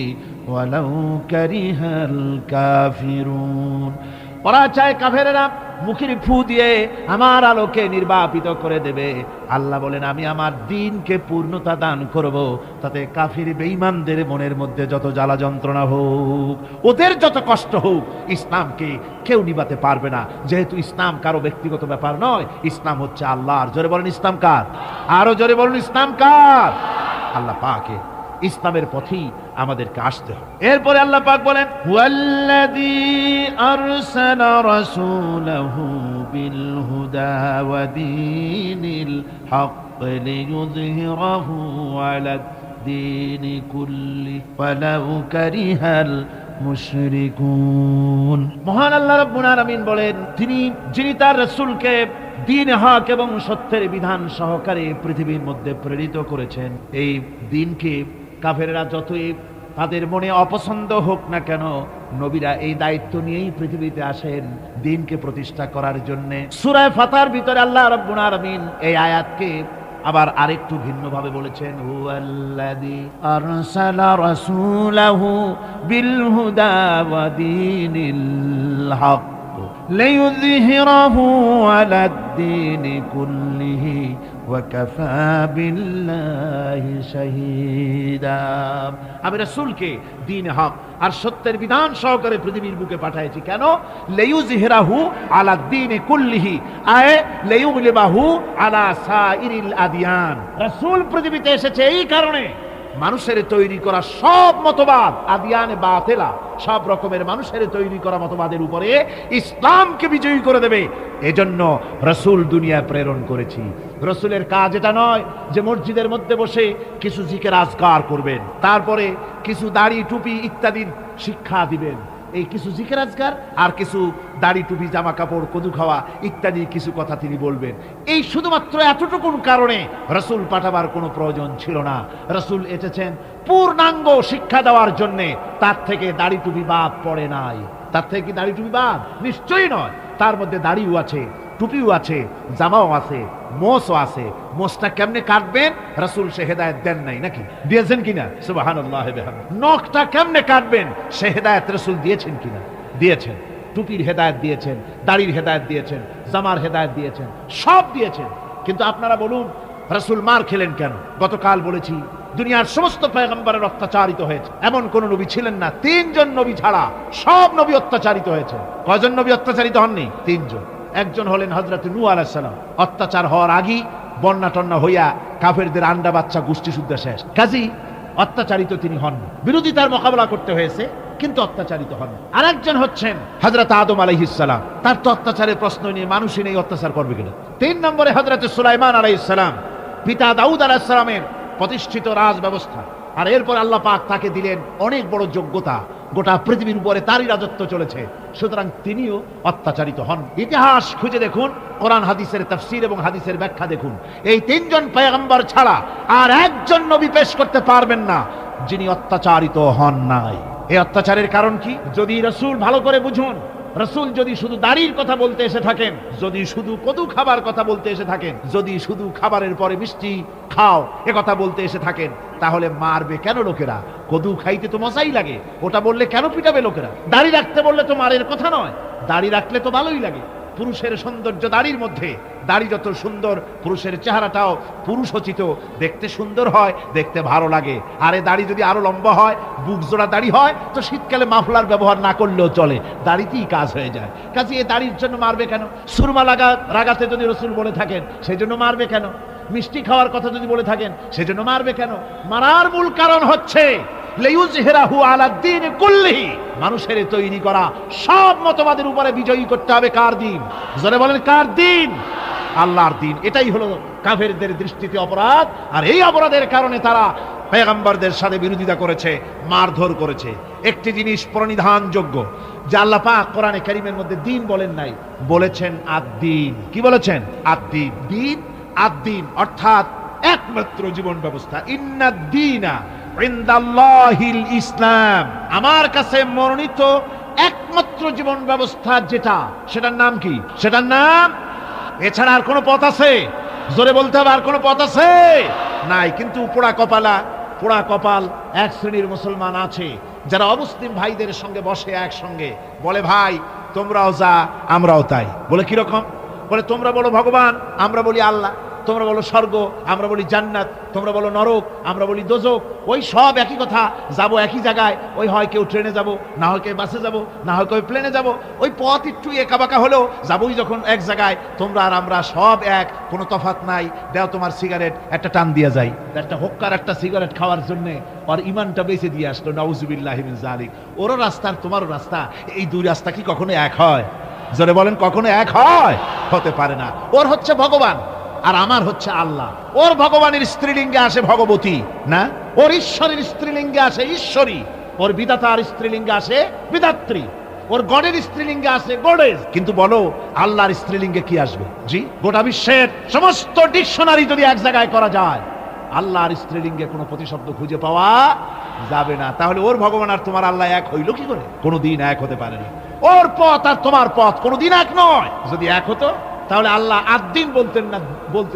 ওয়ালাউ কারিহাল কাফিরুন। ওরা চায় কাফেরেরা মুখের ফু দিয়ে আমার আলোকে নির্বাপিত করে দেবে। আল্লাহ বলেন আমি আমার দ্বীনকে পূর্ণতা দান করব, তাতে কাফির বেঈমানদের মনের মধ্যে যত জ্বালা যন্ত্রণা হোক, ওদের যত কষ্ট হোক, ইসলামকে কেউ নিবাতে পারবে না। যেহেতু ইসলাম কারো ব্যক্তিগত ব্যাপার নয়, ইসলাম হচ্ছে আল্লাহর। জোরে বলেন ইসলাম কার? আরো জোরে বলুন ইসলাম কার? আল্লাহ পাকে। ইসলামের পথেই আমাদেরকে আসতে হবে। এরপরে আল্লাহ পাক বলেন, হুয়াল্লাযী আরসালা রাসূলাহু বিল হুদা ওয়া দীনিল হক লিইয়ুযহিরাহু আলাদ দীনি কুল্লি ওয়ালাউ কারিহাল মুশরিকুন। মহান আল্লাহ রাব্বুল আলামিন বলেন, যিনি তার রাসূলকে দ্বীন হক এবং সত্যের বিধান সহকারে পৃথিবীর মধ্যে প্রেরিত করেছেন। এই দ্বীনকে কাফেররা যতই তাদের মনে অপছন্দ হোক না কেন, নবীরা এই দায়িত্ব নিয়েই পৃথিবীতে আসেন দ্বীনকে প্রতিষ্ঠা করার জন্য। সূরা ফাতার ভিতরে আল্লাহ রাব্বুল আলামিন এই আয়াতকে আবার আরেকটু ভিন্নভাবে বলেছেন, হুয়াল্লাযী আরসালা রাসূলাহু বিল হুদা ওয়া দীনিল হক লিইয়ুযহিরাহু আলাদ দীনি কুল্লিহি ওয়া কাফা বিল্লাহি শাহীদা। আমি রাসূলকে দ্বীন হক আর সত্যের বিধান সহকারে পৃথিবীর বুকে পাঠিয়েছি। কেন? লিইয়ুযহিরাহু আলাদ দীনি কুল্লিহি, আয় লিইয়ুগলিবাহু আলা সাইরিল আদিয়ান। রাসূল পৃথিবীতে এসেছে এই কারণে মানুষের তৈরি করা সব মতবাদ, আদিয়ানে বাতিলা, সব রকমের মানুষের তৈরি করা মতবাদের উপরে ইসলামকে বিজয়ী করে দেবে। এজন্য রাসূল দুনিয়া প্রেরণ করেছি। রাসূলের কাজ এটা নয় যে মসজিদের মধ্যে বসে কিছু জিকির আজকার করবেন, তারপরে কিছু দাড়ি টুপি ইত্যাদির শিক্ষা দিবেন। এই কিছু জিকির আজকার আর কিছু দাড়ি টুপি জামা কাপড় কদু খাওয়া ইত্যাদি কিছু কথা তিনি বলবেন। এই শুধুমাত্র এতটুকুন কারণে রাসূল পাঠাবার কোনো প্রয়োজন ছিল না। রাসূল এসেছেন পূর্ণাঙ্গ শিক্ষা দেওয়ার জন্যে। তার থেকে দাড়ি টুপি বাদ পড়ে নাই। তার থেকে কি দাড়ি টুপি বাদ? নিশ্চয়ই নয়। তার মধ্যে দাড়িও আছে, টুপিও আছে, জামাও আছে, মোষও আছে। মোষটা কেমনে কাটবেন রাসূল সে হেদায়েত দেন নাই নাকি? দিয়েছেন কিনা? সুবহানাল্লাহ বিহামদিহি। নখটা কেমনে কাটবেন সে হেদায়েত রাসূল দিয়েছেন কিনা? দিয়েছেন। টুপির হেদায়েত দিয়েছেন, দাড়ির হেদায়েত দিয়েছেন, জামার হেদায়েত দিয়েছেন, সব দিয়েছেন। কিন্তু আপনারা বলুন রাসূল মার খেলেন কেন? গতকাল বলেছি দুনিয়ার সমস্ত পয়গম্বরের অত্যাচারিত হয়েছে, এমন কোন নবী ছিলেন না। 3 জন নবী ছাড়া সব নবী অত্যাচারিত হয়েছে। কয়জন নবী অত্যাচারিত হননি? 3 জন। একজন হলেন হযরত নূহ আলাইহিস সালাম। অত্যাচার হওয়ার আগেই বন্যা টন্যা হইয়া কাফেরদের আন্ডা বাচ্চা গোষ্ঠী শুদ্ধ শেষ। কাজী অত্যাচারিত তিনি হন, বিরোধিতার মোকাবেলা করতে হয়েছে কিন্তু অত্যাচারিত হন। আরেকজন হচ্ছেন হযরত আদম আলাইহিস সালাম। তার তো অত্যাচারের প্রশ্ন নিয়ে মানুষই নেই, অত্যাচার করবে কিনা। 3 নম্বরে হযরত সুলাইমান আলাইহিস সালাম, পিতা দাউদ আলাইহিস সালামের প্রতিষ্ঠিত রাজ ব্যবস্থা। আর এরপর আল্লাহ পাক তাকে দিলেন অনেক বড় যোগ্যতা, গোটা পৃথিবীর উপরে তারই রাজত্ব চলেছে। সুতরাং তিনিও অত্যাচারিত হন। ইতিহাস খুঁজে দেখুন, কোরআন হাদিসের তাফসীর এবং হাদিসের ব্যাখ্যা দেখুন। এই 3 জন পয়গম্বর ছাড়া আর একজন নবী পেশ করতে পারবেন না যিনি অত্যাচারিত হন নাই। এই অত্যাচারের কারণ কি? যদি রাসূল ভালো করে বুঝুন, রাসূল যদি শুধু দাড়ির কথা বলতে এসে থাকেন, যদি শুধু কদু খাবার কথা বলতে এসে থাকেন, যদি শুধু খাবারের পরে মিষ্টি খাও এ কথা বলতে এসে থাকেন, তাহলে মারবে কেন লোকেরা? কদু খাইতে তো মজাই লাগে, ওটা বললে কেন পিটাবে লোকেরা? দাড়ি রাখতে বললে তো মারের কথা নয়, দাড়ি রাখলে তো ভালোই লাগে। পুরুষের সৌন্দর্য দাড়ির মধ্যে। দাড়ি যত সুন্দর, পুরুষের চেহারাটাও পুরুষোচিত, দেখতে সুন্দর হয়, দেখতে ভালো লাগে। আর এই দাড়ি যদি আরো লম্বা হয়, বুক জোড়া দাড়ি হয়, তো শীতকালে মাফলার ব্যবহার না করলেও চলে, দাড়িতেই কাজ হয়ে যায়। কাজে এই দাড়ির জন্য মারবে কেন? সুরমা লাগাতে যদি রাসূল বলে থাকেন সেজন্য মারবে কেন? মিষ্টি খাওয়ার কথা যদি বলে থাকেন সেজন্য মারবে কেন? মারার মূল কারণ হচ্ছে লিইউযহিরাহু আলাদ-দীন কুল্লিহি, মানুষের তৈরি করা সব মতবাদের উপরে বিজয়ী করতে হবে কার দিন? জোরে বলেন কার দিন? আল্লাহর দিন। এটাই হলো কাফেরদের দৃষ্টিতে অপরাধ, আর এই অপরাধের কারণে তারা পয়গম্বরদের সাথে বিরোধিতা করেছে, মারধর করেছে। একটি জিনিস প্রণিধানযোগ্য যে আল্লাহ পাক কোরআনে কারীমের মধ্যে দিন বলেন নাই, বলেছেন আদ-দীন। কি বলেছেন? আদ-দীন। দিন আদ-দীন অর্থাৎ একমাত্র জীবন ব্যবস্থা। ইন্নাদ-দীনা ইনদাল্লাহিল ইসলাম, আমার কাছে মনোনীত একমাত্র জীবন ব্যবস্থা যেটা, সেটার নাম কি? সেটার নাম, এছাড়া আর কোনো পথ আছে? জোরে বলতে হবে, আর কোনো পথ আছে? নাই। কিন্তু পোড়া কপাল এক শ্রেণীর মুসলমান আছে যারা অমুসলিম ভাইদের সঙ্গে বসে একসঙ্গে বলে, ভাই তোমরাও যা আমরাও তাই। বলে কিরকম? বলে তোমরা বলো ভগবান, আমরা বলি আল্লাহ। তোমরা বলো স্বর্গ, আমরা বলি জান্নাত। তোমরা বলো নরক, আমরা বলি দোজক। ওই সব একই কথা, যাবো একই জায়গায়। ওই হয় কেউ ট্রেনে যাব, না হয় কেউ বাসে যাব, না হয় কেউ প্লেনে যাব। ওই পথ একটু একাবাকা হলেও যাবোই যখন এক জায়গায়। তোমরা আর আমরা সব এক, কোনো তফাৎ নাই। দেও তোমার সিগারেট, একটা টান দিয়ে যাই। একটা হোক্কার একটা সিগারেট খাওয়ার জন্য ওর ইমানটা বেঁচে দিয়ে আসলো, নাউজুবিল্লাহি মিন যালিক। ওরও রাস্তা আর তোমারও রাস্তা, এই দুই রাস্তা কি কখনো এক হয়? জোরে বলেন, কখনো এক হয়? হতে পারে না। ওর হচ্ছে ভগবান আর আমার হচ্ছে আল্লাহ। ওর ভগবানের স্ত্রীলিঙ্গে আসে ভগবতী না, ওর ঈশ্বরের স্ত্রীলিঙ্গে আসে ঈশ্বরী, ওর বিধাতার স্ত্রীলিঙ্গে আসে বিধাত্রী, ওর গডের স্ত্রীলিঙ্গে আসে গডেস। কিন্তু বলো আল্লাহর স্ত্রীলিঙ্গে কি আসবে? জি, গোটা বিশ্বের সমস্ত ডিকশনারি যদি এক জায়গায় করা যায়, আল্লাহর স্ত্রীলিঙ্গে কোনো প্রতিশব্দ খুঁজে পাওয়া যাবে না। তাহলে ওর ভগবান আর তোমার আল্লাহ এক হইল কি করে? কোনোদিন এক হতে পারে না। ওর পথ আর তোমার পথ কোনোদিন এক নয়। যদি এক হতো তাহলে আল্লাহ আদ-দীন বলতেন না,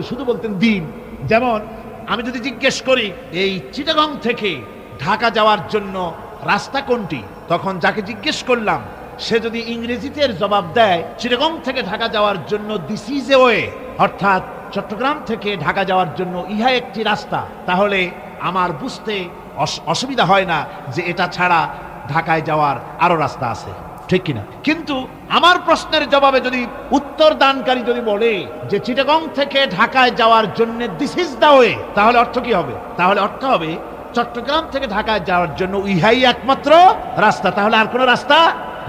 শুধু বলতেন দিন। যেমন আমি যদি জিজ্ঞেস করি এই চিটাগং থেকে ঢাকা যাওয়ার জন্য রাস্তা কোনটি, তখন যাকে জিজ্ঞেস করলাম সে যদি ইংরেজিতে এর জবাব দেয় চিটাগং থেকে ঢাকা যাওয়ার জন্য দিস ইজ এ ওয়ে, অর্থাৎ চট্টগ্রাম থেকে ঢাকা যাওয়ার জন্য ইহা একটি রাস্তা, তাহলে আমার বুঝতে অসুবিধা হয় না যে এটা ছাড়া ঢাকায় যাওয়ার আরো রাস্তা আছে, ঠিক কিনা? কিন্তু আমার প্রশ্নের জবাবে যদি উত্তর দানকারী যদি বলে যে চিটাগং থেকে ঢাকায় যাওয়ার জন্য দিস ইজ দা ওয়ে, তাহলে অর্থ কি হবে? তাহলে অর্থ হবে চট্টগ্রাম থেকে ঢাকায় যাওয়ার জন্য ইহাই একমাত্র রাস্তা, তাহলে আর কোনো রাস্তা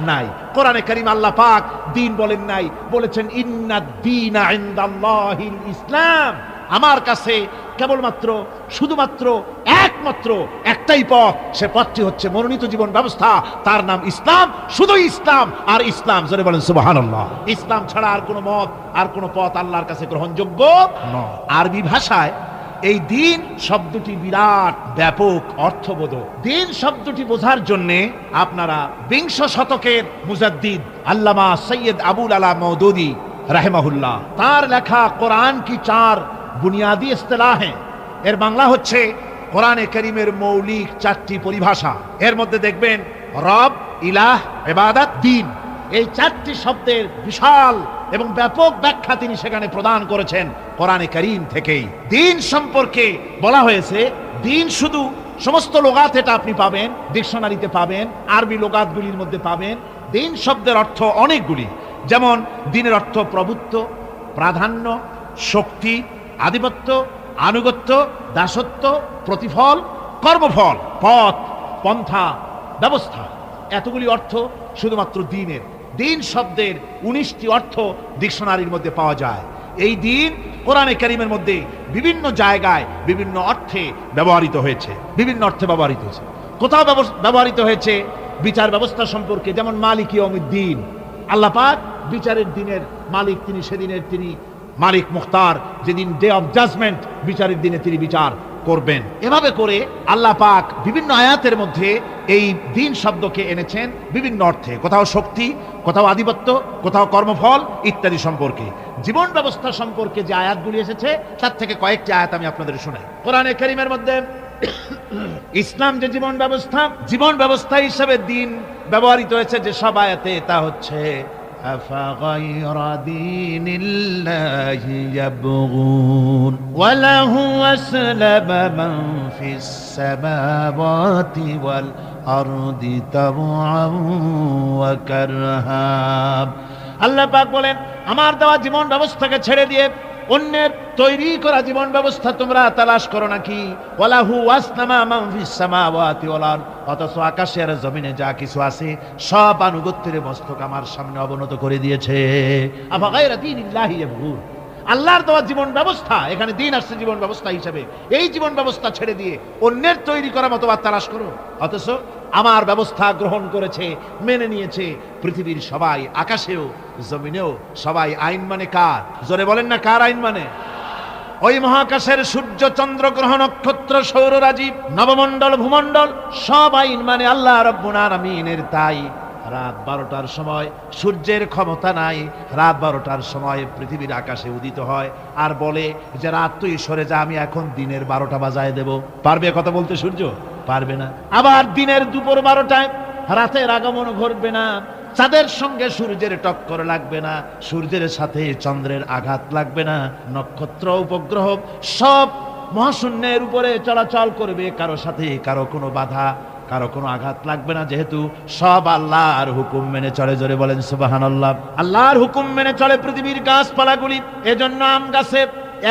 নাই। কোরআনে কারীম আল্লাহ পাক দিন বলেন নাই, বলেছেন ইন্নাদ-দীনা ইনদাল্লাহিল ইসলাম। আমার কাছে কেবলমাত্র শুধুমাত্র একমাত্র একটাই পথ, সে পথটি হচ্ছে মনোনীত জীবন ব্যবস্থা, তার নাম ইসলাম। শুধু ইসলাম আর ইসলাম। জোরে বলেন সুবহানাল্লাহ। ইসলাম ছাড়া আর কোনো মত আর কোনো পথ আল্লাহর কাছে গ্রহণযোগ্য নয়। আরবি ভাষায় এই দিন শব্দটি বিরাট ব্যাপক অর্থবোধ। দিন শব্দটি বোঝার জন্য আপনারা 20 শতকের মুজাদ্দিদ আল্লামা সৈয়দ আবুল আলা মওদুদি রাহিমাহুল্লাহ তার লেখা কোরআন কি 4 বুনিয়াদি ইস্তিলাহে, এর বাংলা হচ্ছে কোরআনে কারীমের মৌলিক 4টি পরিভাষা। এর মধ্যে দেখবেন রব, ইলাহ, ইবাদত, দিন, এই 4টি শব্দের বিশাল এবং ব্যাপক ব্যাখ্যা তিনি সেখানে প্রদান করেছেন কোরআনে কারীম থেকেই। দিন সম্পর্কে বলা হয়েছে, দিন শুধু সমস্ত লোগাত এটা আপনি পাবেন, ডিকশনারিতে পাবেন, আরবি লোগাতগুলির মধ্যে পাবেন। দিন শব্দের অর্থ অনেকগুলি, যেমন দিনের অর্থ প্রভুত্ব, প্রাধান্য, শক্তি, আধিপত্য, আনুগত্য, দাসত্ব, প্রতিফল, কর্মফল, পথ, পন্থা, ব্যবস্থা। এতগুলি অর্থ শুধুমাত্র দিনের। দিন শব্দের 19টি অর্থ ডিকশনারির মধ্যে পাওয়া যায়। এই দিন কোরআনে কারীমের মধ্যে বিভিন্ন জায়গায় বিভিন্ন অর্থে ব্যবহৃত হয়েছে, বিভিন্ন অর্থে ব্যবহৃত হয়েছে। কোথাও ব্যবহৃত হয়েছে বিচার ব্যবস্থা সম্পর্কে, যেমন মালিক ইয়াউমিদ্দিন, আল্লাহ পাক বিচারের দিনের মালিক, তিনি সেদিনের তিনি মালিক মুখতার, যেদিন ডে অফ জাজমেন্ট, বিচারের দিনে তিনি বিচার করবেন। এভাবে করে আল্লাহ পাক বিভিন্ন আয়াতের মধ্যে এই দিন শব্দকে এনেছেন বিভিন্ন অর্থে, কোথাও শক্তি, কোথাও আধিপত্য, কোথাও কর্মফল ইত্যাদি সম্পর্কে। জীবন ব্যবস্থা সম্পর্কে যে আয়াতগুলি এসেছে তার থেকে কয়েকটি আয়াত আমি আপনাদের শোনাই। কোরআনে কারীমের মধ্যে ইসলাম যে জীবন ব্যবস্থা হিসেবে দিন ব্যবহৃত হয়েছে যে সব আয়াতে, তা হচ্ছে أفغير دين الله يبغون وله أسلم من في السماوات والأرض طوعا وكرها। আল্লাহ পাক বলেন, আমার দেওয়া জীবন ব্যবস্থাকে ছেড়ে দিয়ে অন্যের তৈরি করা জীবন ব্যবস্থা তোমরা তালাশ করো নাকি? ওয়ালাহু ওয়াসনামা মান ফিস সামাওয়াতি ওয়াল আরদ, অথচ আকাশে আর জমিনে যা কিছু আছে সব আনুগত্যের মস্তক আমার সামনে অবনত করে দিয়েছে। আফা গায়রা দীনিল্লাহি ইয়াবগুন, আল্লাহর দেওয়া জীবন ব্যবস্থা, এখানে দিন আসছে জীবন ব্যবস্থা হিসেবে, এই জীবন ব্যবস্থা ছেড়ে দিয়ে অন্যের তৈরি করা মতবাদ তালাশ করো। অথচ আমার ব্যবস্থা গ্রহণ করেছে, মেনে নিয়েছে পৃথিবীর সবাই, আকাশেও জমিনেও সবাই। আইন মানে কার? জোরে বলেন না, কার আইন মানে? ওই মহাকাশের সূর্য, চন্দ্র, গ্রহ, নক্ষত্র, সৌররাজি, নবমণ্ডল, ভূমণ্ডল সব আইন মানে আল্লাহ রাব্বুল আলামিনের। তাই রাত 12টার সময় সূর্যের ক্ষমতা নাই, রাত 12টার সময় পৃথিবীর আকাশে উদিত হয় আর বলে যে রাত তুই সরে যা, আমি এখন দিনের 12টা বাজায় দেব। পারবে কথা বলতে সূর্য? পারবে না। আবার দিনের দুপুর 12টায় রাতের আগমন ঘটবে না, চাঁদের সঙ্গে সূর্যের টক্কর লাগবে না, সূর্যের সাথে চন্দ্রের আঘাত লাগবে না, নক্ষত্র উপগ্রহ সব মহাশূন্যের উপরে চলাচল করবে, কারো সাথে কারো কোনো বাধা, কারো কোনো আঘাত লাগবে না, যেহেতু সব আল্লাহর হুকুম মেনে চলে। জোরে বলেন সুবহানাল্লাহ। আল্লাহর হুকুম মেনে চলে পৃথিবীর গাছপালাগুলি। এজন্য আম গাছে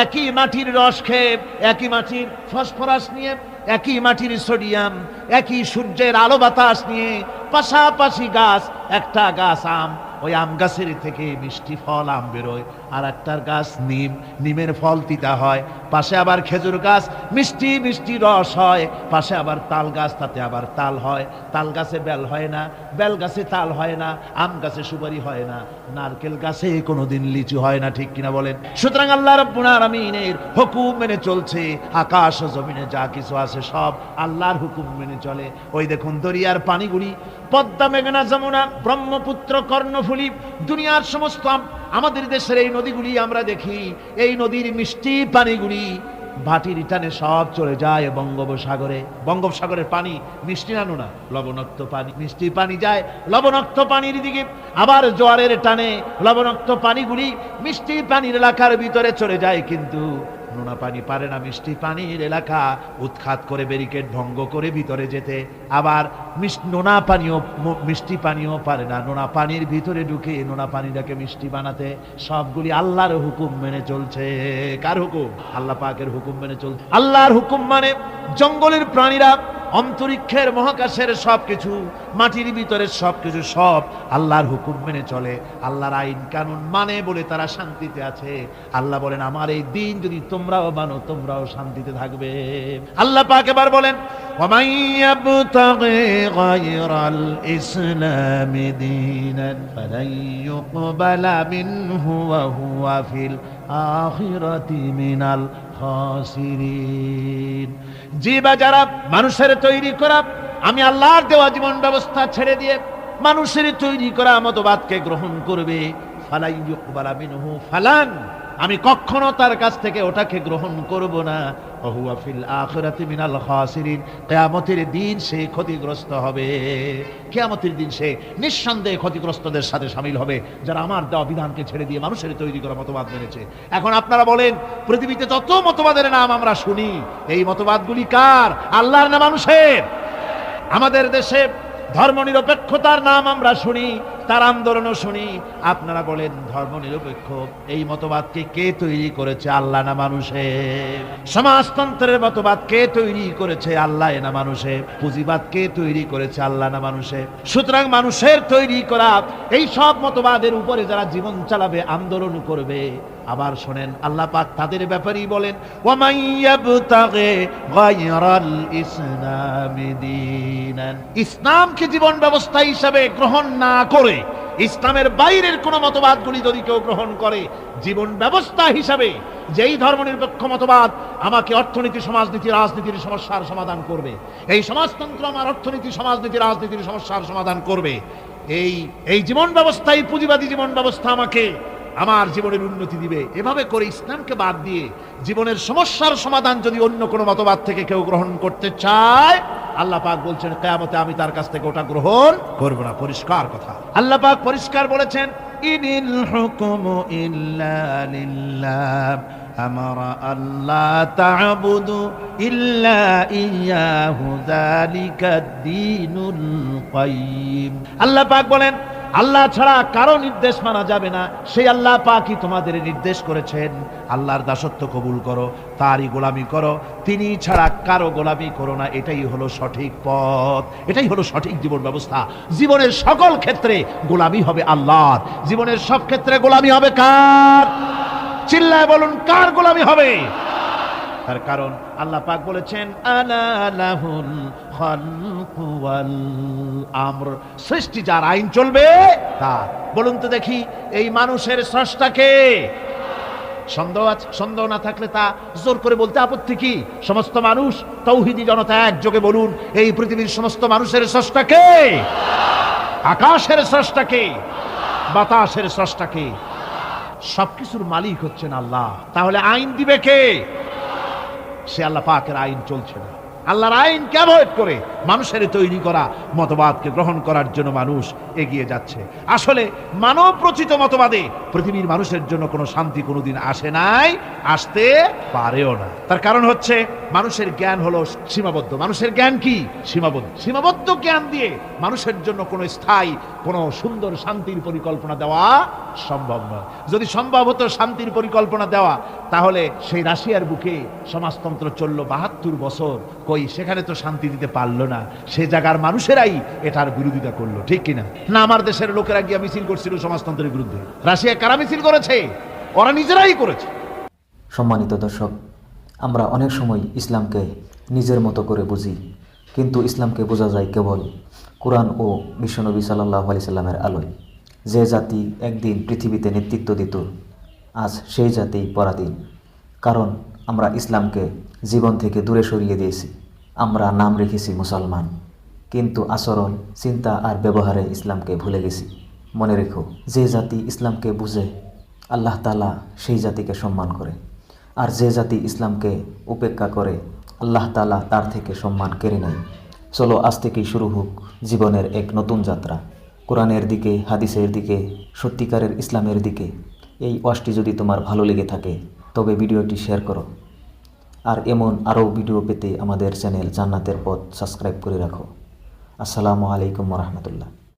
একই মাটির রস খেয়ে, একই মাটির ফসফরাস নিয়ে, একই মাটির সোডিয়াম, একই সূর্যের আলো বাতাস নিয়ে পাশাপাশি গাছ, একটা গাছ আম, ওই আম গাছের থেকে মিষ্টি ফল আম বেরোয়, আর একটার গাছ নিম, নিমের ফল তিতা হয়, পাশে আবার খেজুর গাছ, মিষ্টি মিষ্টি রস হয়, পাশে আবার তাল গাছ, তাতে আবার তাল হয়, তাল গাছে বেল হয় না, বেল গাছে তাল হয় না, আম গাছে সুপারি হয় না, নারকেল গাছে কোনোদিন লিচু হয় না, ঠিক কিনা বলেন? সুতরাং আল্লাহ রাব্বুল আলামিনের হুকুম মেনে চলছে, আকাশ ও জমিনে যা কিছু আছে সব আল্লাহর হুকুম মেনে চলে। ওই দেখুন দরিয়ার পানিগুলি, পদ্মা, মেঘনা, যমুনা, ব্রহ্মপুত্র, কর্ণফুলী, দুনিয়ার সমস্ত আমাদের দেশের এই নদীগুলি আমরা দেখি, এই নদীর মিষ্টি পানিগুলি ভাটির টানে সব চলে যায় বঙ্গোপসাগরে। বঙ্গোপসাগরের পানি মিষ্টি না নোনা? লবণাক্ত পানি। মিষ্টি পানি যায় লবণাক্ত পানির দিকে, আবার জোয়ারের টানে লবণাক্ত পানিগুলি মিষ্টি পানির এলাকার ভিতরে চলে যায়, কিন্তু নোনা পানি পারে না মিষ্টি পানির এলাকা উৎখাত করে, ব্যারিকেড ভঙ্গ করে ভিতরে যেতে। আবার নোনা পানিও, মিষ্টি পানিও পারে না নোনা পানির ভিতরে ঢুকে নোনা পানিটাকে মিষ্টি বানাতে। সবগুলি আল্লাহর হুকুম মেনে চলছে। কার হুকুম? আল্লাহ পাকের হুকুম মেনে চলছে। আল্লাহর হুকুম মানে জঙ্গলের প্রাণীরা, অন্তরিক্ষের মহাকাশের সবকিছু, মাটির ভিতরের সবকিছু সব আল্লাহর হুকুম মেনে চলে, আল্লাহর আইন কানুন মানে বলে তারা শান্তিতে আছে। আল্লাহ বলেন আমার এই দিন যদি তোমরাও মানো তোমরাও শান্তিতে থাকবে। আল্লাহ পাক এবার বলেন ওয়ামান ইয়াবতাগি গায়রাল ইসলামি দীনান ফালান ইউকবালা মিনহু ওয়া হুয়া ফিল আখিরাতি মিনাল খাসিরিন। যে বা যারা মানুষের তৈরি করা, আমি আল্লাহর দেওয়া জীবন ব্যবস্থা ছেড়ে দিয়ে মানুষের তৈরি করা মতবাদকে গ্রহণ করবে, ফালাই ইউকবালা মিনহু, ফালান, আমি কখনো তার কাছ থেকে ওটাকে গ্রহণ করব না, হুয়া ফিল আখিরাতি মিনাল খাসিরিন, কিয়ামতের দিন সে ক্ষতিগ্রস্ত হবে। কিয়ামতের দিন সে নিঃসন্দেহে ক্ষতিগ্রস্তদের সাথে শামিল হবে, যারা আমার দেওয়া বিধানকে ছেড়ে দিয়ে মানুষের তৈরি করা মতবাদ মেনেছে। এখন আপনারা বলেন, পৃথিবীতে যত মতবাদের নাম আমরা শুনি, এই মতবাদগুলি কার? আল্লাহর না মানুষের? আমাদের দেশে ধর্মনিরপেক্ষতার নাম আমরা শুনি, তার আন্দোলনও শুনি। আপনারা বলেন ধর্মনিরপেক্ষ এই মতবাদকে কে তৈরি করেছে? আল্লাহ না মানুষে? সমাজতন্ত্রের মতবাদ কে তৈরি করেছে? আল্লাহ না মানুষে? পুঁজিবাদ কে তৈরি করেছে? আল্লাহ না মানুষে? সুতরাং মানুষের তৈরি করা এই সব মতবাদের উপরে যারা জীবন চালাবে, আন্দোলন করবে, আবার শোনেন আল্লাহ পাক তাদের ব্যাপারেই বলেন ওয়ামান ইয়াবতাগি গায়রাল ইসলামি দীনান, ইসলামকে জীবন ব্যবস্থা হিসেবে গ্রহণ না করে ইসলামের বাইরের কোন মতবাদগুলি যদি কেউ গ্রহণ করে জীবন ব্যবস্থা হিসাবে, যেই ধর্মনিরপেক্ষ মতবাদ আমাকে অর্থনীতি, সমাজনীতি, রাজনীতির সমস্যার সমাধান করবে, এই সমাজতন্ত্র আমার অর্থনীতি, সমাজনীতি, রাজনীতির সমস্যার সমাধান করবে, এই জীবন ব্যবস্থাই পুঁজিবাদী জীবন ব্যবস্থা আমাকে আমার জীবনের উন্নতি দিবে, এভাবে করে ইসলামকে বাদ দিয়ে জীবনের সমস্যার সমাধান যদি অন্য কোনো মতবাদ থেকে কেউ গ্রহণ করতে চায়, আল্লাহ পাক বলছেন কিয়ামতে আমি তার কাছ থেকে ওটা গ্রহণ করব না। পরিষ্কার কথা, আল্লাহ পাক পরিষ্কার বলেছেন ইনিল হুকুমু ইল্লা লিল্লাহ আমারা আল্লাহ তা'বুদু ইল্লা ইয়্যাহু যালিকাদ দীনুল কাইয়্যিম। আল্লাহ পাক বলেন আল্লাহ ছাড়া কারো নির্দেশ মানা যাবে না, সেই আল্লাহ পাকই তোমাদের নির্দেশ করেছেন। আল্লাহর দাসত্ব কবুল করো, তারই গোলামি করো, তিনি ছাড়া কারো গোলামি করো না। এটাই হলো সঠিক পথ, এটাই হলো সঠিক জীবন ব্যবস্থা। জীবনের সকল ক্ষেত্রে গোলামি হবে আল্লাহর, জীবনের সব ক্ষেত্রে গোলামি হবে কার? চিল্লায় বলুন, কার গোলামি হবে? তার কারণ আল্লাহ পাক বলেছেন আলা লাহুল খালকু ওয়াল আমর, সৃষ্টি যার, আইন চলবে তার। বলুন তো দেখি, এই মানুষের স্রষ্টাকে? সন্দেহ না থাকলে তা জোর করে বলতে আপত্তি কি? সমস্ত মানুষ, তৌহিদি জনতা একযোগে বলুন, এই পৃথিবীর সমস্ত মানুষের স্রষ্টাকে? আকাশের স্রষ্টাকে? বাতাসের স্রষ্টাকে? সবকিছুর মালিক হচ্ছেন আল্লাহ। তাহলে আইন দিবে কে? সে আল্লাহ পাকের আইন চলছে না। আল্লাহর আইনকে অ্যাভয়েড করে মানুষের তৈরি করা মতবাদকে গ্রহণ করার জন্য মানুষ এগিয়ে যাচ্ছে। আসলে মানব রচিত মতবাদে পৃথিবীর মানুষের জন্য কোনো শান্তি কোনোদিন আসে নাই, আসতে পারেও না। তার কারণ হচ্ছে মানুষের জ্ঞান হলো সীমাবদ্ধ। মানুষের জ্ঞান কি? সীমাবদ্ধ। সীমাবদ্ধ জ্ঞান দিয়ে মানুষের জন্য কোনো স্থায়ী, কোনো সুন্দর শান্তির পরিকল্পনা দেওয়া সম্ভব নয়। যদি সম্ভব হতো শান্তির পরিকল্পনা দেওয়া, তাহলে সেই রাশিয়ার বুকে সমাজতন্ত্র চলল ৭২ বছর, কই সেখানে তো শান্তি দিতে পারলো না। সে জায়গার মানুষেরাই এটার বিরোধিতা করলো, ঠিক কিনা? না আমার দেশের লোকেরা গিয়া মিছিল করছিল সমাজতন্ত্রের বিরুদ্ধে? রাশিয়া কারা মিছিল করেছে? ওরা নিজেরাই করেছে। সম্মানিত দর্শক, আমরা অনেক সময় ইসলামকে নিজের মতো করে বুঝি, কিন্তু ইসলামকে বোঝা যায় কেবল কোরআন ও বিশ্বনবী সাল্লাল্লাহু আলাইহি সাল্লামের আলোয়। যে জাতি একদিন পৃথিবীতে নেতৃত্ব দিত, আজ সেই জাতি পরাধীন। কারণ আমরা ইসলামকে জীবন থেকে দূরে সরিয়ে দিয়েছি। আমরা নাম রেখেছি মুসলমান, কিন্তু আচরণ, চিন্তা আর ব্যবহারে ইসলামকে ভুলে গেছি। মনে রেখো, যে জাতি ইসলামকে বুঝে আল্লাহ তাআলা সেই জাতিকে সম্মান করে, আর যে জাতি ইসলামকে উপেক্ষা করে আল্লাহ তাআলা তার থেকে সম্মান কেড়ে নেয়। চলো আজ থেকেই শুরু হোক জীবনের এক নতুন যাত্রা, কোরআনের দিকে, হাদিসের দিকে, সত্যিকারের ইসলামের দিকে। এই ওয়াজটি যদি তোমার ভালো লেগে থাকে তবে ভিডিওটি শেয়ার করো, আর এমন আরও ভিডিও পেতে আমাদের চ্যানেল জান্নাতের পথ সাবস্ক্রাইব করে রাখো। আসসালামু আলাইকুম ওয়া রাহমাতুল্লাহ।